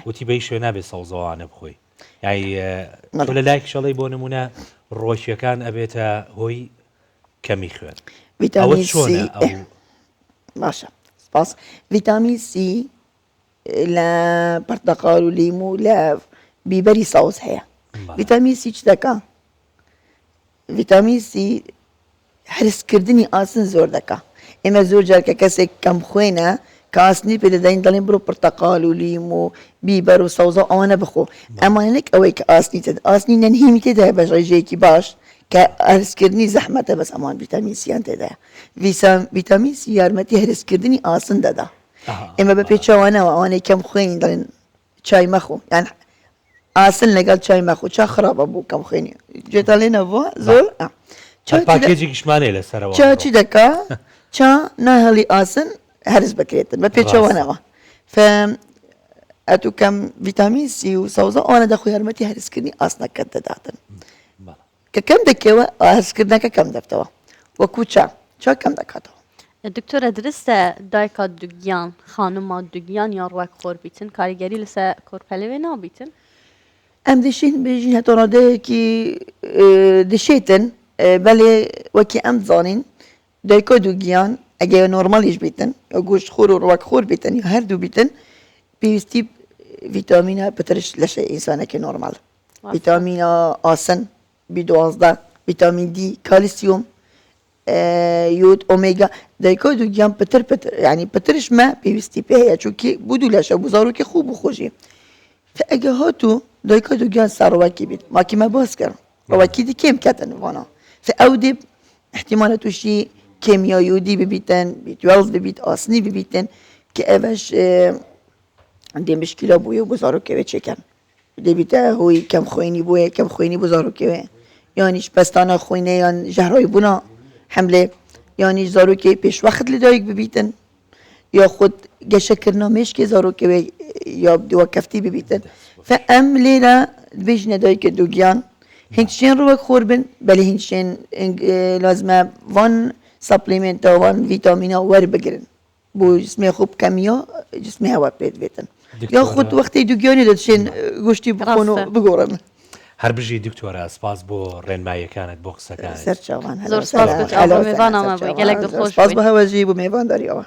S2: وتي بيشو نابي صوزوان بخوي يعني كل لايك شالي بو نمونه روشيا كان ابيتا هوي كمي خوين
S12: فيتامين سي ماشا سباس فيتامين سي لا برتقال وليمو لا بيبري صوص هيا فيتامين سي چدكا فيتامين سي حرس كردني آسن زور دكا اما زور جاركا كسي كم خوينه كاسني بده داين دالين برو برتقال وليمو بيبر وصوصا وانا بخو اما انك اويك اسني تد اسني ننهيمي تدا باش رجيكي باش كهرس كردني زحمه بس امان فيتامين سي انت دا فيتامين سي يارمتي هرس كردني آسن ددا اما ببيتشا وانا كم خوين دالين چاي مخو يعني آسن لقال چاي مخو چا خراب ابو كم خويني جيت علينا بو زول
S2: الباكيجي كشمانه لسروا
S12: چا دكا چا نهلي آسن هرس بكريتن ببيتشا وانا ف اتو كم فيتامين سي وصوصا وانا دخو يرمتي هرس كني اصلا كدداتن كم دكوا هرس كنا كم دفتوا وكوچا چا كم دكاتو
S1: الدكتورة درست دايكا دوغيان خانما دوغيان يا روك خور بيتن كاريگري لسا كورپلوي نا بيتن
S12: ام دشين بيجين هتوراده كي دشيتن بله وكي ام زانين دايكا دوغيان اگه نورمالش بیتن یا گوشت خور و روک خور بیتن یا هر دو بیتن پیوستی ویتامین بترش لشه انسانه که نورمال ویتامین آسن B12 ویتامین دی کالسیوم یود اوميجا دایکا دوگیان پتر يعني پترش ما پیوستی به چونکی بودو لشه بزارو که خوب خوشی فاگه هاتو دایکا دوگیان سر روکی بیت ما که ما باز کرد روکی دی کم کتن وانا فاودی احتمالاتو شی کیمیایی ببیتن B12 ببیت آسنی ببیتن که اوش عندي مشكلة بويا وبزارو كوي تشيكن اللي بتا هو كم خويني بويا كم خويني بزارو كوي يعني بس أنا خويني يعني جهراي بنا حملة يعني زارو كي بيش وقت لدايق ببيتن يا خود جشكرنا مش كي زارو كوي يا بدي وقفتي ببيتن فأم ليلة بيجنا دايق دوجيان هنشين روك خوربن بل هنشين لازم وان سبليمنت وان فيتامين ور بگرن بو جسمي خوب كمية جسمي هوا بيت بيتن يا خود وقتی دوگیانی دادشین گوشتی بخونو بگورن
S2: هەر بژی دکتۆرە سپاس بۆ ڕێنماییەکانت بۆ قسەکان
S1: زۆر سپاس بۆ ئەو میوانەمە بووی گەلێک دڵخۆش
S12: سپاس بە هەوەژی بۆ میوانداریەوە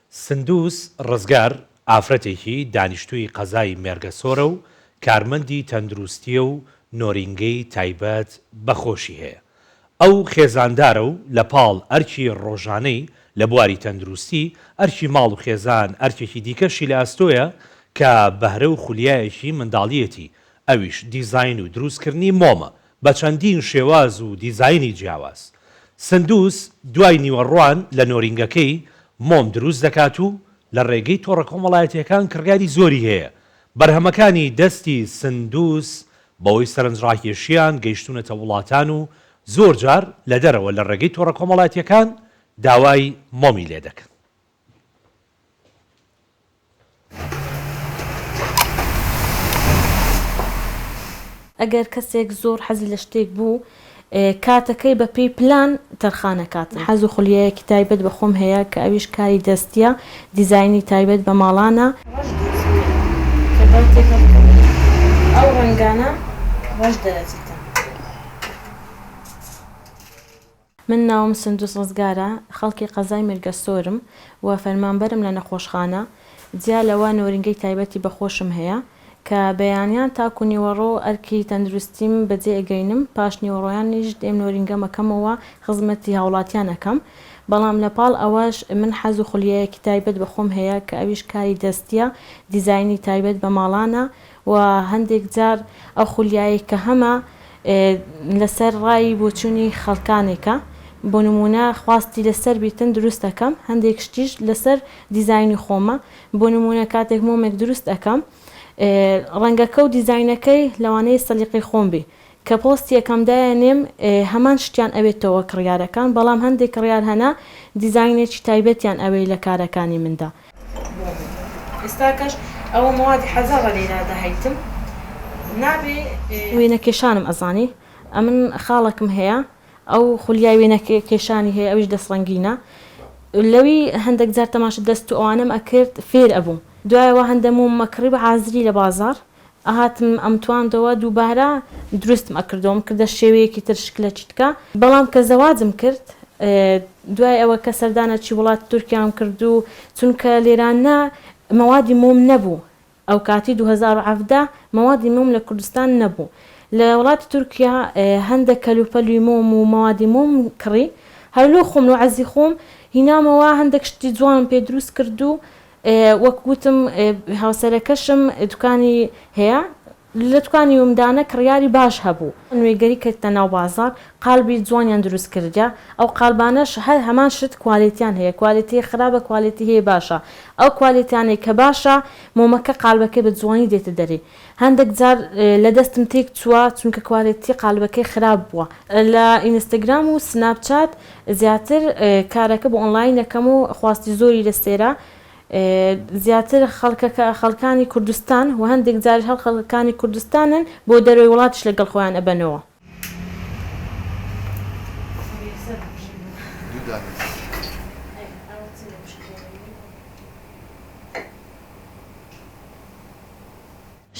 S2: سندوس ڕزگار ئافرەتێکی دانیشتووی قەزای مێرگەسۆرە و کارمەندی تەندروستیە و نۆرینگەی تایبەت بەخۆشی هەیە ئەو خێزاندارە و لە پاڵ ئەرکی ڕۆژانەی لە بواری تەندروستی ئەرکی ماڵ و خێزان ئەرکێکی دیکەشی لە ئەستۆیە کە بەهرە و خولیایەکی منداڵیەتی ئەویش دیزاین و دروستکردنی مۆمە بە چەندین شێواز و دیزاینی جیاواز سندوس دوای نیوەڕوان لە نۆرینگەکەی مۆم دروست دەکات و لە ڕێگەی تۆڕە کۆمەڵایەتیەکان کڕگاری زۆری هەیە بەرهەمەکانی دەستی سندوس بەوەی سەرنجڕاکێشیان گەیشتونەتە وڵاتان و زۆر جار لە دەرەوە لە ڕێگەی تۆڕە کۆمەڵایەتیەکان داوای مۆمی لێ دەکەن.
S13: ئەگەر کەسێک زۆر حەزی لە شتێک بوو کاتەکەی بە پێی پلان تەرخانەکاتن حەز و خولیایەکی تایبەت بە خۆم هەیە کە ئەویش کاری دەستیە دیزاینی تایبەت بە ماڵانە ئەو ڕەنگانە ڕەش دەرەچێتە. من ناوم سندوس ڕزگارە خەڵکی قەزای مێرگەسۆرم و فەرمانبەرم لە نەخۆشخانە جیا لەوە نۆرینگەی تایبەتی بەخۆشم هەیە کە بەیانیان تاکو نیوەڕۆ ئەرکی تەندروستیم بەجێ ئەگەینم پاش نیوەڕۆیانیش دێم نۆرینگە مەکەمەوە خزمەتی هاوڵاتیان ئەەکەم بەڵام لە پاڵ ئەوەش من حەز و خولیایەکی تایبەت بە خۆم هەیە کە ئەویش کاری دەستیە دیزاینی تایبەت بە ماڵانە و هەندێک جار ئەو خولیایی کە هەمە لەسەر ڕای بۆچوونی خەڵکانێکە بۆ نمونە خواستی لەسەر بیتن دروست دەکەم هەندێک شتیش لەسەر دیزاینی خۆمە بۆ نمونە کاتێک مۆمێک دروست دەکەم ڕەنگەکە و دیزاینەکەی لەوانەیە سەلیقی خۆم بێ کە پۆستی یەکەم دایانێم هەمان شتیان ئەوێتەوە کڕیارەکان بەڵام هەندێک کڕیار هەنا دیزاینێکی تایبەتیان ئەوەی لە کارەکانی مندا. ئێستاکەش ئەوە موادی حەزاوە لێرا دەهەیتم نابێ وێنەکێشانم ئەزانی ئەمن خاڵێکم هەیە ئەو خولیای وێنەکێشانی هەیە ئەویش دەستڕەنگینە لەوی هەندێک جار تەماشا دەست و ئەوانم ئەکرد فێر ئەبووم دوایەوە هەندەموم مەکڕی بە حازری لە بازار ئاهاتم ئەمتواندەوە دووبارە دروستم ئەکردەوەم کردە شێوەیەکی تر شکلە چیتکە بەڵام کە زەواجم کرد دوای ئەوە کە سەردانەکی وڵاتی تورکیام کرد و چونکە لێرانە مەوادی مۆم نەبوو ئەو کاتی 2017 مەوادی مۆم لە کوردستان نەبوو لە وڵاتی تورکیا هەندێک کەلوپەلوی مۆم و مەوادی مۆم کڕی هەرلو خۆم و عەزی خۆم هینامەوە هەندێک شتی جوانم پێ دروست کرد و وەکوتم هاوسەرەکەشم دوکانی هەیە لە دوکانی ومدانە کڕیاری باش هەبوو نوێگەری کردتە ناو بازار قالبی جوانیان دروست کردیا ئەو قالبانەش هەر هەمان شت کوالیتیان هەیە کوالیتی خراپە کوالیتی هەیە باشە ئەو کوالیتیانەی کە باشە مۆمەکە قالبەکەی بە جوانی دێتە دەرێ هەندێک جار لە دەستم تێک چووە چونکە کوالیتی قالبەکەی خراپ بووە لە ئینستاگرام و سناپچات زیاتر کارەکە بۆ ئۆنلاین دەکەم و خواستی زۆری لەسێرە زیاتر خەڵکانی کوردستان و هەندێک جار هەڵ خەڵکانی کوردستانن بۆ دەروی وڵاتیش لەگەڵ خۆیان ئەبەنەوە.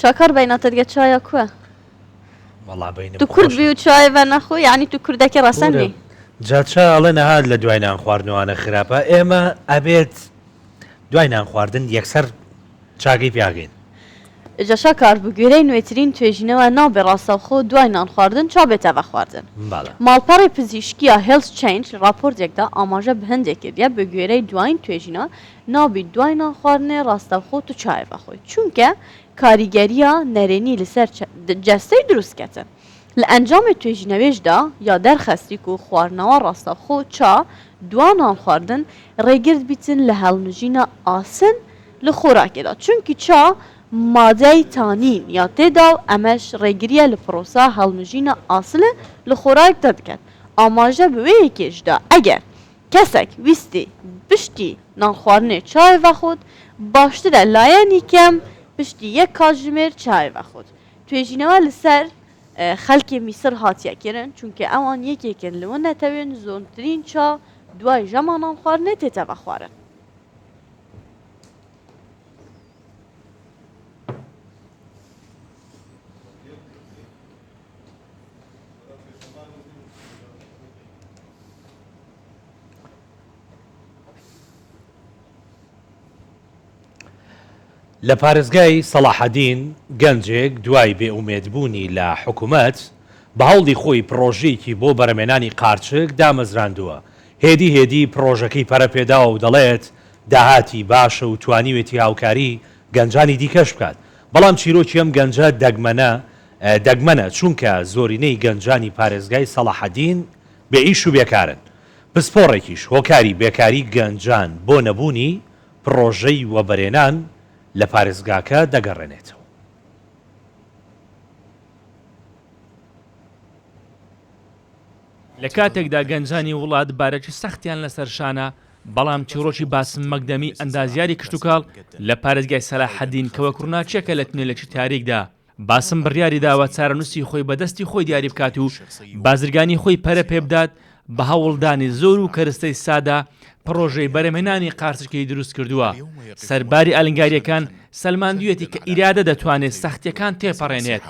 S1: شاکار بەیناتە دیگە چایە کووە؟ تو کورد بی و چای بە نەخۆ یعنی تو کوردەکە ڕەسەنی
S2: جاچە ئەڵێ نەهات لە دوای نان خواردنەوەوانە خراپە ئێمە ئەبێت دوای نان خواردن یەکسەر چاگەی پیاگەین
S1: جەشا کار بگوێرەی نوێترین توێژینەوە ناوبێ ڕاستەوخۆ دوای نان خواردن چا بێتە بە خواردن ماڵپەڕی پزیشکیە هێلس چینج راپۆرتێکدا ئاماژە بە هەندێک کردە بە گوێرەی دوایین توێژینە نابی دوای نان خواردنێ ڕاستەوخۆ و چای بەخۆی چونکە کاریگەریە نەرێنی لەسەر جەستەی دروستکەتن لە ئەنجامی توێژینەوێژدا یا دەرخەستیک و خواردنەوە ڕاستەخۆ چا دوانان خواردن ڕێگرت بیتن لە هەڵمژینە ئاسن لە خۆراکێدا چونکی چا مادەی تانین یا تێدا و ئەمەش ڕێگریە لە پرۆسا هەڵمژینە ئاسلە لە خۆراک دەدکات ئاماژە بوەیەکێشدا ئەگەر کەسێک ویستی پشتی نان خواردنê çayê vexwit baştir e layekî kem piştî yek kajimêr çayê vexwit. Tuêjînewe li ser xelkê Mîsir hatiye kirin çûnkî ewan yekêkin li wan netewên zontirîn ça duay jema nan xwarinê tête vexwarin.
S2: لە پارێزگای سەلاحەدین گەنجێک دوای بێئومێدبوونی لە حکوومەت بە هەوڵی خۆی پرۆژەیەکی بۆ بەرەمێنانی قارچک دامەزراندووە هێدی پرۆژەکەی پەرەپێداوە و دەڵێت داهاتی باشە و توانیوێتی هاوکاری گەنجانی دیکەش بکات بەڵام چیرۆکی ئەم گەنجە دەگمەنە چونکە زۆرینەی گەنجانی پارێزگای سەلاحەدین بێئیش و بێکارن پسپۆڕێکیش هۆکاری بێکاری گەنجان بۆ نەبوونی پرۆژەی وەبەرێنان لە پارێزگاکە دەگەڕێنێتەوە.
S14: لە کاتێکدا گەنجانی وڵات بارەکی سەختیان لەسەرشانە بەڵام چیرۆکی باسم مەکدەمی ئەندازیاری کشتتوکاڵ لە پارێزگای سەلاحەدین کەوە کوڕناچێکە لە تونێلێکی تاریکدا باسم بڕیاری داوە چارەنووسی خۆی بەدەستی خۆی دیاری بکات و بازرگانی خۆی پەرە پێ بدات بە هەوڵدانی زۆر و کەرستەی سادا پرۆژەی بەرەمێنانی قارچکەی دروست کردووە سەرباری ئەلنگاریەکان سەلماندوێتی کە ئیرادە دەتوانێت سەختیەکان تێپەڕێنێت.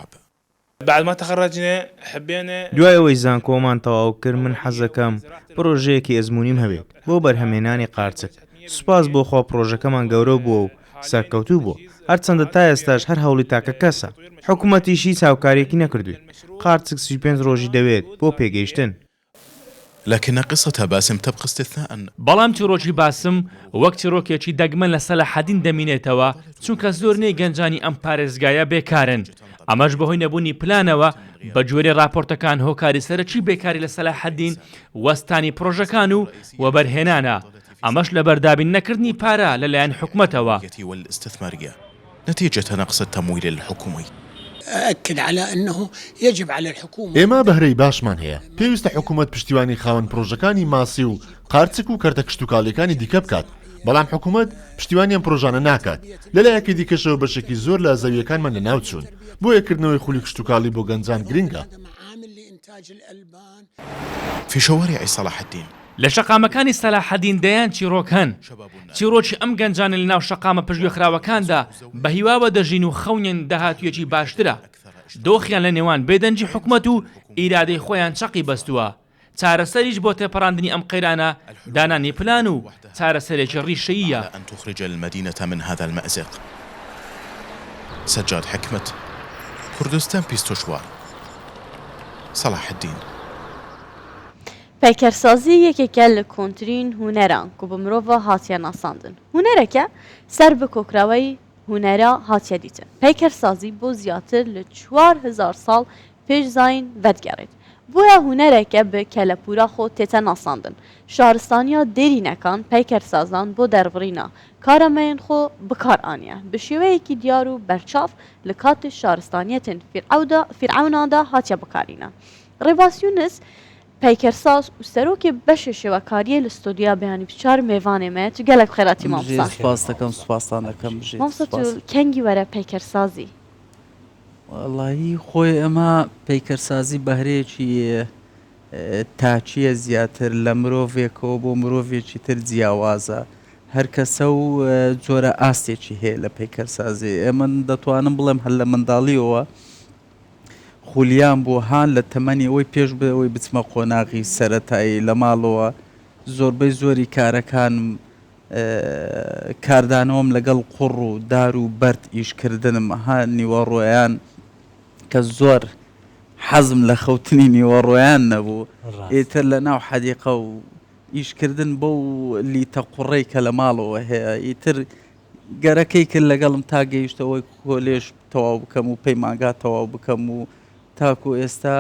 S15: بعدما تخرجنا حبينا
S16: دوای ئەوەی زانکۆمان تەواو کرد من حەزەکەم پرۆژەیەکی ئەزممونیم هەبێت بۆ بەرهەمێنانی قارچک سوپاس بۆ خۆ پرۆژەکەمان گەورە بووە و سەرکەوتوو بوو هەرچەندە تا ئێستاش هەر هەوڵی تاکە کەسە حکوومەتیشی چاوکارێکی نەکردووی قارچک 35 ڕۆژی دەوێت بۆ پێگەیشتن.
S17: لكن قصة باسم تبقى استثناء.
S14: بەڵام چیرۆکی باسم وەک چیرۆکێکی دەگمەن لە سەلاحەدین دەمینێتەوە چونکە زۆرنەی گەنجانی ئەم پارێزگایە بێکارن ئەمەش بەهۆی نەبوونی پلانەوە بە جۆرێ راپۆرتەکان هۆکاری سەرەکی بێکاری لە سەلاحەدین وەستانی پرۆژەکان و وەبەرهێنانە ئەمەش لە بەردابین نەکردنی پارە لەلایەن حکوومەتەوە.
S17: والاستثمارية نتيجة نقص التمويل الحكومي.
S18: أكد على أنه يجب على الحكومة
S19: ئێمە بەهرەی باشمان هەیە پێویستە حکوومەت پشتیوانی خاوەن پرۆژەکانی ماسی و قارچک و کەرتە کشتتوکاڵیەکانی دیکە بکات بەڵام حکوومەت پشتیوانیان پرۆژانە ناکات لەلایەکی دیکەشەوە بەشێکی زۆر لە زەویەکانمان لە ناو چوون بۆ یەکردنەوەی خولی کشتتوکاڵی بۆ گەنجان گرنگە.
S17: في شوارع صلاح الدين
S14: لە شەقامەکانی سەلاحەدین دەیان چیرۆک هەن چیرۆکی ئەم گەنجانە لە ناو شەقامە پژگوێخراوەکاندا بە هیواوە دەژین و خەونیان داهاتویەکی باشترە دۆخیان لە نێوان بێدەنجی حکوومەت و ئیرادەی خۆیان چەقی بەستووە چارەسەریش بۆ تێپەڕاندنی ئەم قەیرانە دانانی پلان و چارەسەرێکی ڕیشەییە.
S17: أن تخرج المدينة من هذا المأزق. سجاد حكمة كردستان بيستوشوار صلاح الدين.
S1: پەیکەرسازی یەکێکە لە کۆنترین هونەران کو بە مرۆڤە هاتیە ناساندن هونەرەکە سەر بە کۆکراوەی هونەرە هاتیە دیتن پەیکەرسازی بۆ زیاتر لە 4000 ساڵ پێش زاین بەدگەڕێت بۆیە هونەرێکە بە کەلەپورا خۆ تێتە ناساندن شارستانیا دێرینەکان پەیکەرسازان بۆ دەربڕینە کارەمەیان خۆ بکارانیە بە شێوەیەکی دیار و بەرچاف لە کاتی شارستانیەتن فیرعەونادا هاتیە بکارینە ڕێڤاسیونس پەیکەرساز و سەرۆکی بەشی شێوەکاریە لە ستۆدیا بەیانی بچار میێوانێمە تو گەلک خێراتی مامۆستا
S5: سوپاس دەکەم سوپاسان دەکەم
S1: مامۆستا تو کەنگی وەرە پەیکەرسازی
S5: وەڵاهی خۆی ئەمە پەیکەرسازی بەهرەیەکی تاچیە زیاتر لە مرۆڤێکەوە بۆ مرۆڤێکی تر جیاوازە هەر کەسە و جۆرە ئاستێکی هەیە لە پەیکەرسازی ئێمە دەتوانم بڵێم هەر لە منداڵیەوە خولیان بۆ هاان لە تەمەنی ئەوەی پێش بەوەی بچمە قۆناغی سەرەتایی لە ماڵەوە زۆربەی زۆری کارەکان کاردانەوەم لەگەڵ قوڕ و دار و بەرد ئیشکردنم ها نیوەڕۆیان کە زۆر حەزم لە خەوتنی نیوەڕۆیان نەبوو ئێتر لە ناو حەدیقە و ئیشکردن بۆ لیتە قوڕەی کە لە ماڵەوە هەیە ئیتر گەرەکەی کرد لەگەڵم تا گەیشتەوەی کۆلێژ تەواو بکەم و پەیمانگا تەواو بکەم و تاکو ئێستا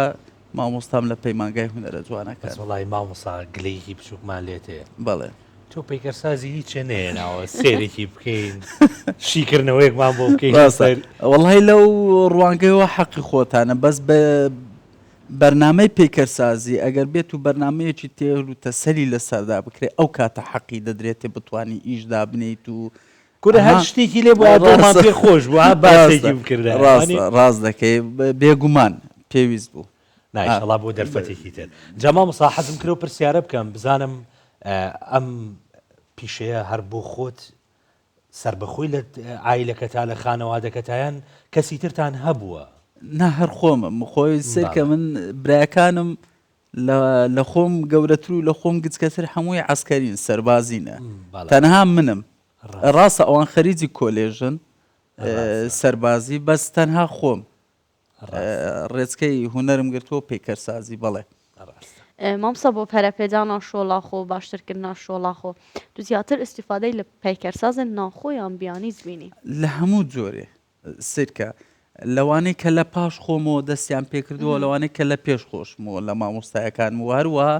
S5: مامۆستام لە پەیمانگای هونەرە جوانەکە
S2: وڵی مامۆسا گلەیەکی بچووکمان لێت هەیە
S5: بەڵێ
S2: تۆ پەیکەرسازی هیچ نێناوە سێرێکی بکەین شیکردنەوەیەکمان بۆ بکەین
S5: وەڵی لەو ڕوانگەیەوە حەقی خۆتانە بەس بە بەرنامەی پێکەرسازی ئەگەر بێت و بەرنمەیەکی تێر و تەسەلی لەسەردا بکرێت ئەو کاتە حەقی دەدرێتێ بتوانی ئیشدا بنیت و
S2: کورە هەر شتێکی لێ بۆمان پێ خۆش بووە باسێکی بکردە
S5: ڕاست دەکەی بێگومان پێویست بوو
S2: نایشەڵا بۆ دەرفەتێکی تر جەما مۆسا حەزم کرد و پرسیارە بکەم بزانم ئەم پیشەیە هەر بۆ خۆت سربەخۆی لە عایلەکەتا لە خانەوادەکەتایان کەسی ترتان هەبووە
S5: نا هەر خۆمم خۆی سرکە من برایەکانم لە خۆم گەورەتر و لە خۆم گچکەتر هەمووی عسکەرین سەربازینە تەنها منم ڕاستە ئەوان خەریجی کۆلێژن سەربازی بەس تەنها خۆم ڕێچکەی هونەرم گرتووە پێکەرسازی بەڵێ
S1: مامسا بۆ پەرەپێدانا شۆڵاخۆ باشترکردنا شۆڵاخۆ تو زیاتر ئیسیفادەی لە پەیکەرسازن ناخۆیان بیانیز بینی
S5: لە هەموو جۆرێ سرکە لەوانەی کە لە پاش خۆمەوە دەستیان پێکردووە لەوانەیە کە لە پێش خۆشمەوە لە مامۆستایەکان وهروەها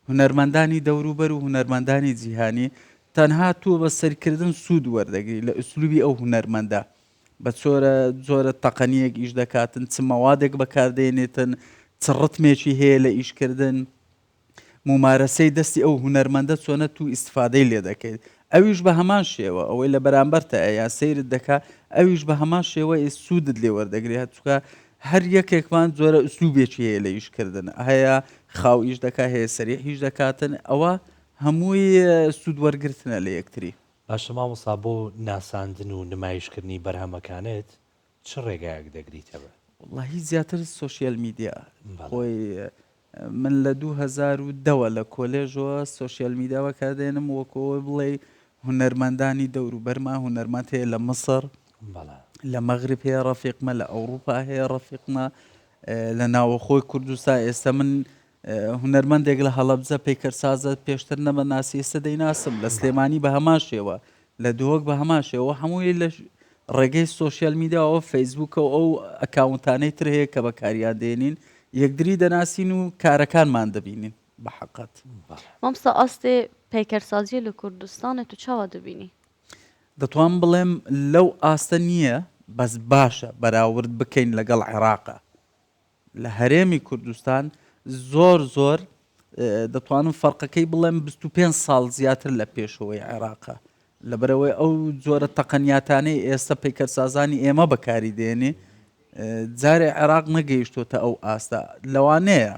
S5: هونەرمەندانی دەوروبەر و هونەرمەندانی جیهانی تەنها تۆ بە سەرکردن سوود وەردەگری لە ئوسلوبی ئەو هونەرمەندە بە جۆرە تەقەنیەک ئیش دەکاتن چ مەوادێک بەکاردێنێتن چ ڕتمێکی هەیە لە ئیشکردن ممارەسەی دەستی ئەو هونەرمەندە چۆنە تو ئیسفادەی لێ دەکەیت ئەویش بە هەمان شێوە ئەوەی لە بەرامبەرتە یا سیرت دەکا ئەویش بە هەمان شێوە سوودت لێ وەردەگری هەچکە هەر یەکێکمان جۆرە ئوسلوبێکی هەیە لە ئیشکردن هەیە خاو ئیش دەکا هەیە سەریع هیچ دەکاتن ئەوە هەمووی سوود وەرگرتنە لە یەکتری
S2: باشە مامۆستا بۆ ناساندن و نمایشکردنی بەرهەمەکانت چ ڕێگایەک دەگریتەوە
S5: وڵی زیاتر سۆشیال میدیا خۆی من لە 2010 لە کۆلێژەوە سۆشیال میدیا بەکاردێنم وەکەوە بڵێ هونەرمەندانی دەوروبەرما هونەرمەند هەیە لە مەسر لە مەغرب هەیە ڕەفیقمە لە ئەوروپا هەیە ڕەفیقمە لە ناوەخۆی کوردستان ئێستا من هونەرمەندێک لە هەڵەبجە پەیکەرسازە پێشتر نەمە ناسی ئێستا دەیناسم لە سلێمانی بە هەمان شێوە لە دۆک بە هەمان شێوە هەمووی لە ڕێگەی سۆشیال میدیاەوە فەیسبووکە و ئەو ئەکاونتانەی تر هەیە کە بەکاریان دێنین یەکدری دەناسین و کارەکانمان دەبینین بە حەقەت
S1: مامستا ئاستێ پەیکەرسازیە لە کوردستانە تو چاوا دەبینی
S5: دەتوان بڵێم لەو ئاستە نییە بەس باشە بەراورد بکەین لەگەڵ عێراقە لە هەرێمی کوردستان زۆر دەتوانم فەرقەکەی بڵێم 25 ساڵ زیاتر لە پێشەوەی عێراقە لەبەرەوەی ئەو جۆرە تەقەنیاتانەی ئێستا پەیکەرسازانی ئێمە بەکاری دێنێ جارێ عێراق نەگەیشتۆتە ئەو ئاستا لەوانەیە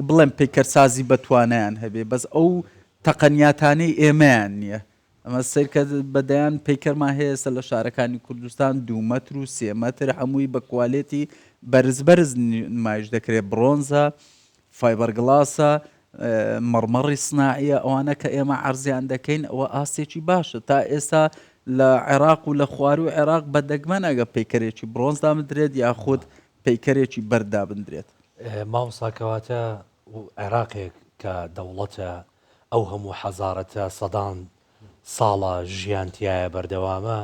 S5: بڵێم پەیکەرسازی بەتوانیان هەبێ بەس ئەو تەقەنیاتانەی ئێمەیان نییە ئەمە سەرکە بەدەیان پەیکەرمان هەیەستا لە شارەکانی کوردستان 2 مەتر و 3 مەتر هەمووی بە کوالێتی بەرز نمایش دەکرێت برۆنزە فایبەرگلاسە مەڕمەڕی سناعیە ئەوانە کە ئێمە عەرزیان دەکەین ئەوە ئاستێکی باشە تا ئێستا لە عێراق و لە خوار و عێراق بە دەگمەن ئەگە پەیکەرێکی برۆنزدا بدرێت یاخود پەیکەرێکی بەردا بندرێت
S2: مامۆساکەواتە عێراقێک کە دەوڵەتە ئەو هەموو حەزارەتە سەدان ساڵە ژیانتیایە بەردەوامە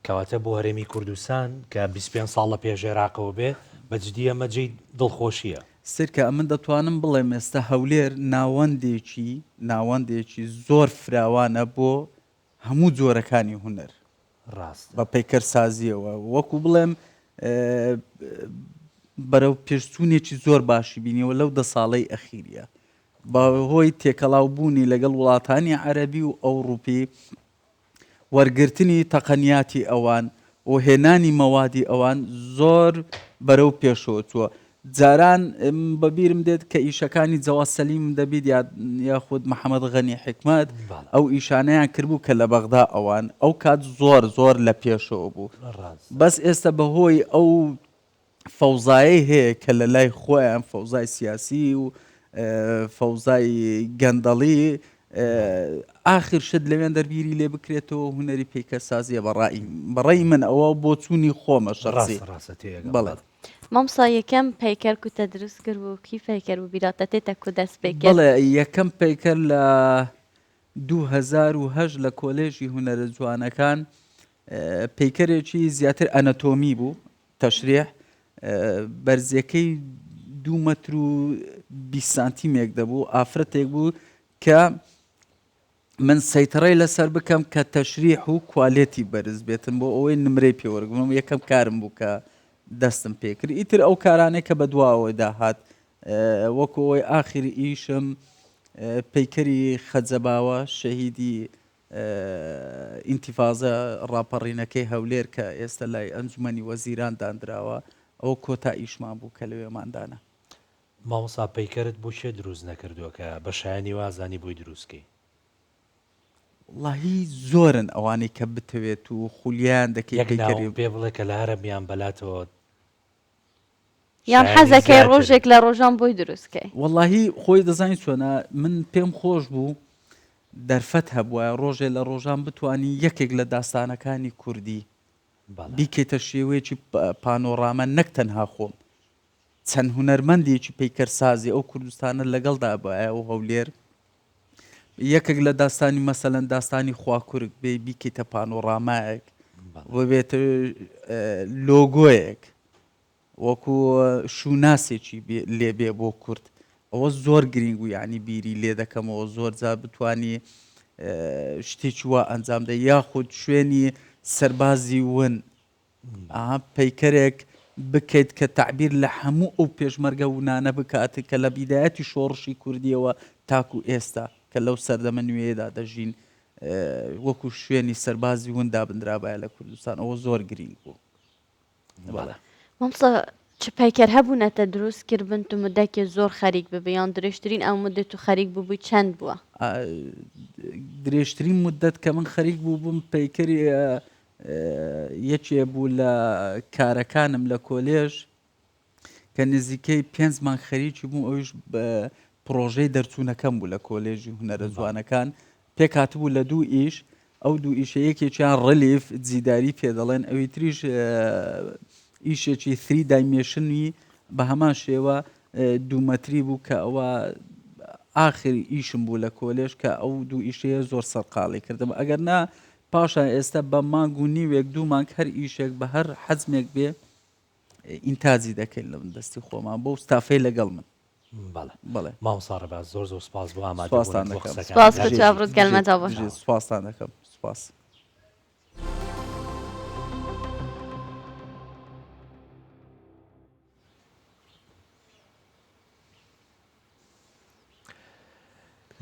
S2: کەواتە بۆ هەرێمی کوردستان کە 25 ساڵ لە پێش عێراقەوە بێ بەجددی ئەمە جێی دڵخۆشیە
S5: سرکە ئەمن دەتوانم بڵێم ئێستا هەولێر ناوەندێکی زۆر فراوانە بۆ هەموو جۆرەکانی هونەر
S2: ڕاست
S5: بە پەیکەرسازیەوە وەکو بڵێم بەرەو پێشچوونێکی زۆر باشی بینیەوە لەو 10 ساڵەی ئەخیریە بە هۆی تێکەڵاوبوونی لەگەڵ وڵاتانی عەرەبی و ئەوروپی وەرگرتنی تەقەنیاتی ئەوان و هێنانی مەوادی ئەوان زۆر بەرەو پێشەوە چووە جاران بەبیرم دێت کە ئیشەکانی جەواد سەلیم دەبیت یاخود محەممەد غەنی حکمت ئەو ئیشانەیان کردبوو کە لە بەغدا ئەوان ئەو کات زۆر لە پێشەوە بوو بەس ئێستا بەهۆی ئەو فەوزایی هەیە کە لە لای خۆیان فەوزای سیاسی و فەوزای گەندەڵی ئاخر شت لەوێن دەربیری لێ بکرێتەوە هونەری پەیکەرسازیە بەڕێی من ئەوە بۆ چوونی خۆمە شەخسی بەڵێ
S1: مامسا یەکەم پەیکەر کو تە دروست کرد و کی پەیکەر و بیراتەتێتە کو دەست پێکرد
S5: بڵێ یەکەم پەیکەر لە 2008 لە کۆلێژی هونەرە جوانەکان
S20: پەیکەرێکی زیاتر ئەنەتۆمی بوو تەشریح بەرزەکەی 2 مەتر و 20 سانتیمێک دەبوو ئافرەتێک بوو کە من سەیتەڕی لەسەر بکەم کە تەشریح و کوالێتی بەرز بێتن بۆ ئەوەی نمرەی پێوەرگم یەکەم کارم بوو کە دەستم پێکرد ئیتر ئەو کارانەی کە بە دواوەوەی داهات وەکو ئەوەی ئاخری ئیشم پەیکەری خەجەباوە شەهیدی ئینتیفازە ڕاپەڕینەکەی هەولێر کە ئێستا لای ئەنجومەنی وەزیران دانراوە ئەوە کۆتا ئیشمان بوو کە لەوێماندانە.
S2: ماوەسا پەیکەرت بۆ شێ دروست نەکردووە کە بە شایانی وازانی بۆی دروستکەی؟
S20: وڵاهی زۆرن ئەوانەی کە بتەوێت و خولیان دەکەی
S2: پێ بڵێ کە لە هەرەمیان بەلاتەوە
S1: یان حەزەکەی ڕۆژێک لە ڕۆژان بۆی دروستکەی؟
S20: وەڵاهی خۆی دەزانی چۆنە من پێم خۆش بوو دەرفەت هەبووە ڕۆژێ لە ڕۆژان بتوانی یەکێک لە داستانەکانی کوردی بیکەیتە شێوەیەکی پانۆڕامە نەک تەنها خۆم چەند هونەرمەندێکی پەیکەرسازی ئەو کوردستانە لەگەڵدا بایە و هەولێر یەکێک لە داستانی مەسەلەن داستانی خواکورک بێ بیکەیتە پانۆڕامایەک بێتە لۆگۆیەک وەکو شووناسێکی لێبێ بۆ کورد ئەوە زۆر گرنگ و یعنی بیری لێ دەکەمەوە زۆر جار بتانی شتێکی وا ئەنجام دە یاخود شوێنی سەربازی ون پەیکەرێک بکەیت کە تعبیر لە هەموو ئەو پێشمەرگە ونانە بکاتێت کە لە بیدایەتی شۆڕشی کوردیەوە تاکو ئێستا کە لەو سەردەمە نوێدا دەژین وەکو شوێنی سەربازی ون دابدرابایە لە کوردستان ئەوە زۆر گرنگ بوو.
S1: مامسا چ پەیکەر هەبوونەتە دروست کردبن تو مدەکێ زۆر خەریک ببیان درێژترین ئەو مدت و خەریک بووبووی چەند بووە؟
S20: درێژترین مدت کە من خەریک بوو بووم پەیکەری یەکێ بوو لە کارەکانم لە کۆلێژ کە نزیکەی 5 مانگ خەریکی بووم ئەوش پرۆژەی دەرچوونەکەم بوو لە کۆلێژی هونەرە جوانەکان پێک هاتبوو لە 2 ئیش ئەو 2 ئیشە یەکێکیان ڕلیف جیداری پێ دەڵێن ئەوی تریش ئیشێکی 3 دایمێشنی بە هەمان شێوە 2 مەتری بوو کە ئەوە ئاخری ئیشم بوو لە کۆلێژ کە ئەو 2 ئیشەیە زۆر سەرقاڵی کردم ئەگەر نا پاشان ئێستا بە مانگ و نیوێک 2 مانگ هەر ئیشێک بە هەر حەزمێک بێ ئینتاجی دەکەین لە من دەستی خۆمان بۆ ستافەی لەگەڵ من.
S2: بەڵێ ماوەسا ڕەباز زۆر سوپاس بۆ
S20: ئامادەبوونتان
S1: دەکەم.
S20: سوپاسان دەکەم. سوپاس.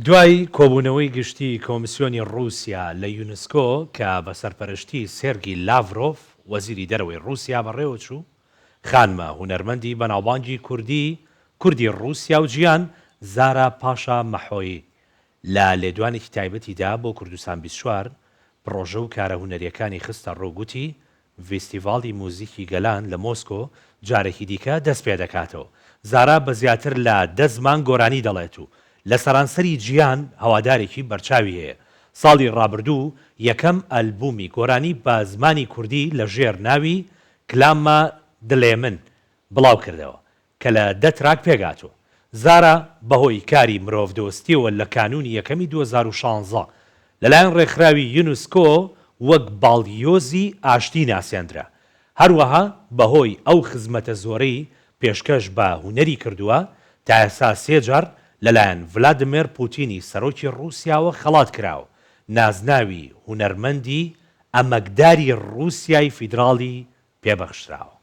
S2: دوای کۆبوونەوەی گشتی کۆمیسیۆنی رووسیا لە یونسکۆ کە بە سەرپەرشتی سێرگی لاڤرۆف وەزیری دەرەوەی رووسیا بەڕێوە چوو خانمە هونەرمەندی بەناوبانگی کوردی رووسیا و جیان زارا پاشا مەحۆیی لە لێدوانێکی تایبەتیدا بۆ کوردستان 24 پرۆژە و کارە هونەریەکانی خستە ڕۆگوتی فیستیڤاڵی موزیکی گەلان لە مۆسکۆ جارێکی دیکە دەست پێ دەکاتەوە. زارا بە زیاتر لە 10 زمان گۆرانی دەڵێت و لە سەرانسەری جیان هەوادارێکی بەرچاوی هەیە. ساڵی ڕابردوو یەکەم ئەلبومی گۆرانی بە زمانی کوردی لە ژێر ناوی کلامە دڵێ من بڵاو کردەوە کە لە 10 تراک پێگاتوە. زارا بەهۆی کاری مرۆڤ دۆستیەوە لە کانونی یەکەمی 2016 لەلایەن ڕێکخراوی یونسکۆ وەک باڵیۆزی ئاشتی ناسیاندرا. هەروەها بەهۆی ئەو خزمەتە زۆرەی پێشکەش بە هونەری کردووە تا ئێستا 3 جار لەلایەن ڤلادیمیر پوتینی سەرۆکی رووسیاوە خەڵات کراوە. نازناوی هونەرمەندی ئەمەکداری رووسیای فیدراڵی پێبەخشراوە.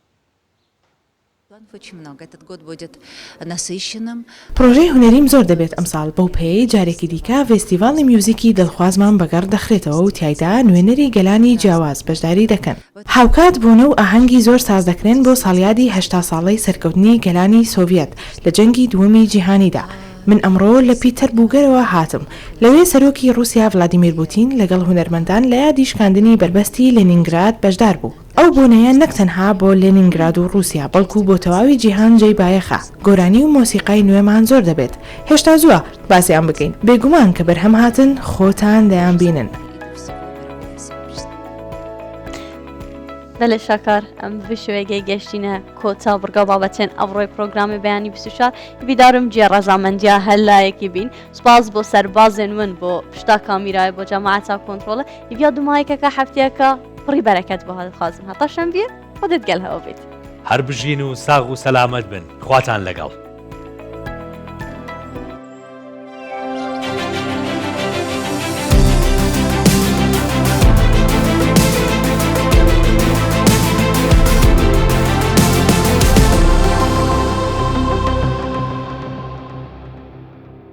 S19: پرۆژەی هونەریم زۆر دەبێت ئەمساڵ بەو پێی جارێکی دیکە فێستیڤاڵی میوزیکی دڵخوازمان بەگەڕ دەخرێتەوە و تایدا نوێنەری گەلانی جیاواز بەشداری دەکەن. هاوکات بوونە و ئاهەنگی زۆر ساز دەکرێن بۆ ساڵیادی 80 ساڵەی سەرکەوتنی گەلانی سۆڤێت لە جەنگی دووەمی جیهانیدا. من ئەمڕۆ لە پیتەربووگەرەوە هاتم لەوێ سەرۆکی رووسیا ڤلادیمیر پوتین لەگەڵ هونەرمەندان لە یادی شکاندنی بربەستی لێنینگراد بەشدار بوو. ئەو بۆنەیە نەک تەنها بۆ لێنینگراد و رووسیا بەڵکو بۆ تەواوی جیهان جێی بایەخە. گۆرانی و مۆسیقای نوێمان زۆر دەبێت. هێشتا زووە باسییان بکەین بێگومان کە بەرهەم هاتن خۆتان دەیان بینن.
S1: بەلێ شاکار ئەم شوێگەی گەشتینە کۆتا بڕگا بابەتێن ئەوڕۆی پرۆگرامی بەیانی 24 بیدارم جێ ڕەزامەندیا هەلایەکی بین سپاس بۆ سەربازێن ون بۆ پشتا کامیرای بۆ جەماعەتا کۆنتڕۆڵە هیڤیا دومایکەکە هەفتەیەکە بڕی بەرەکەت بۆ هەڵخوازم هەتا شەمبیە خۆدت گەل هەوە بێت
S2: هەر بژین و ساغ و سەلامەت بن خواتان لەگەڵ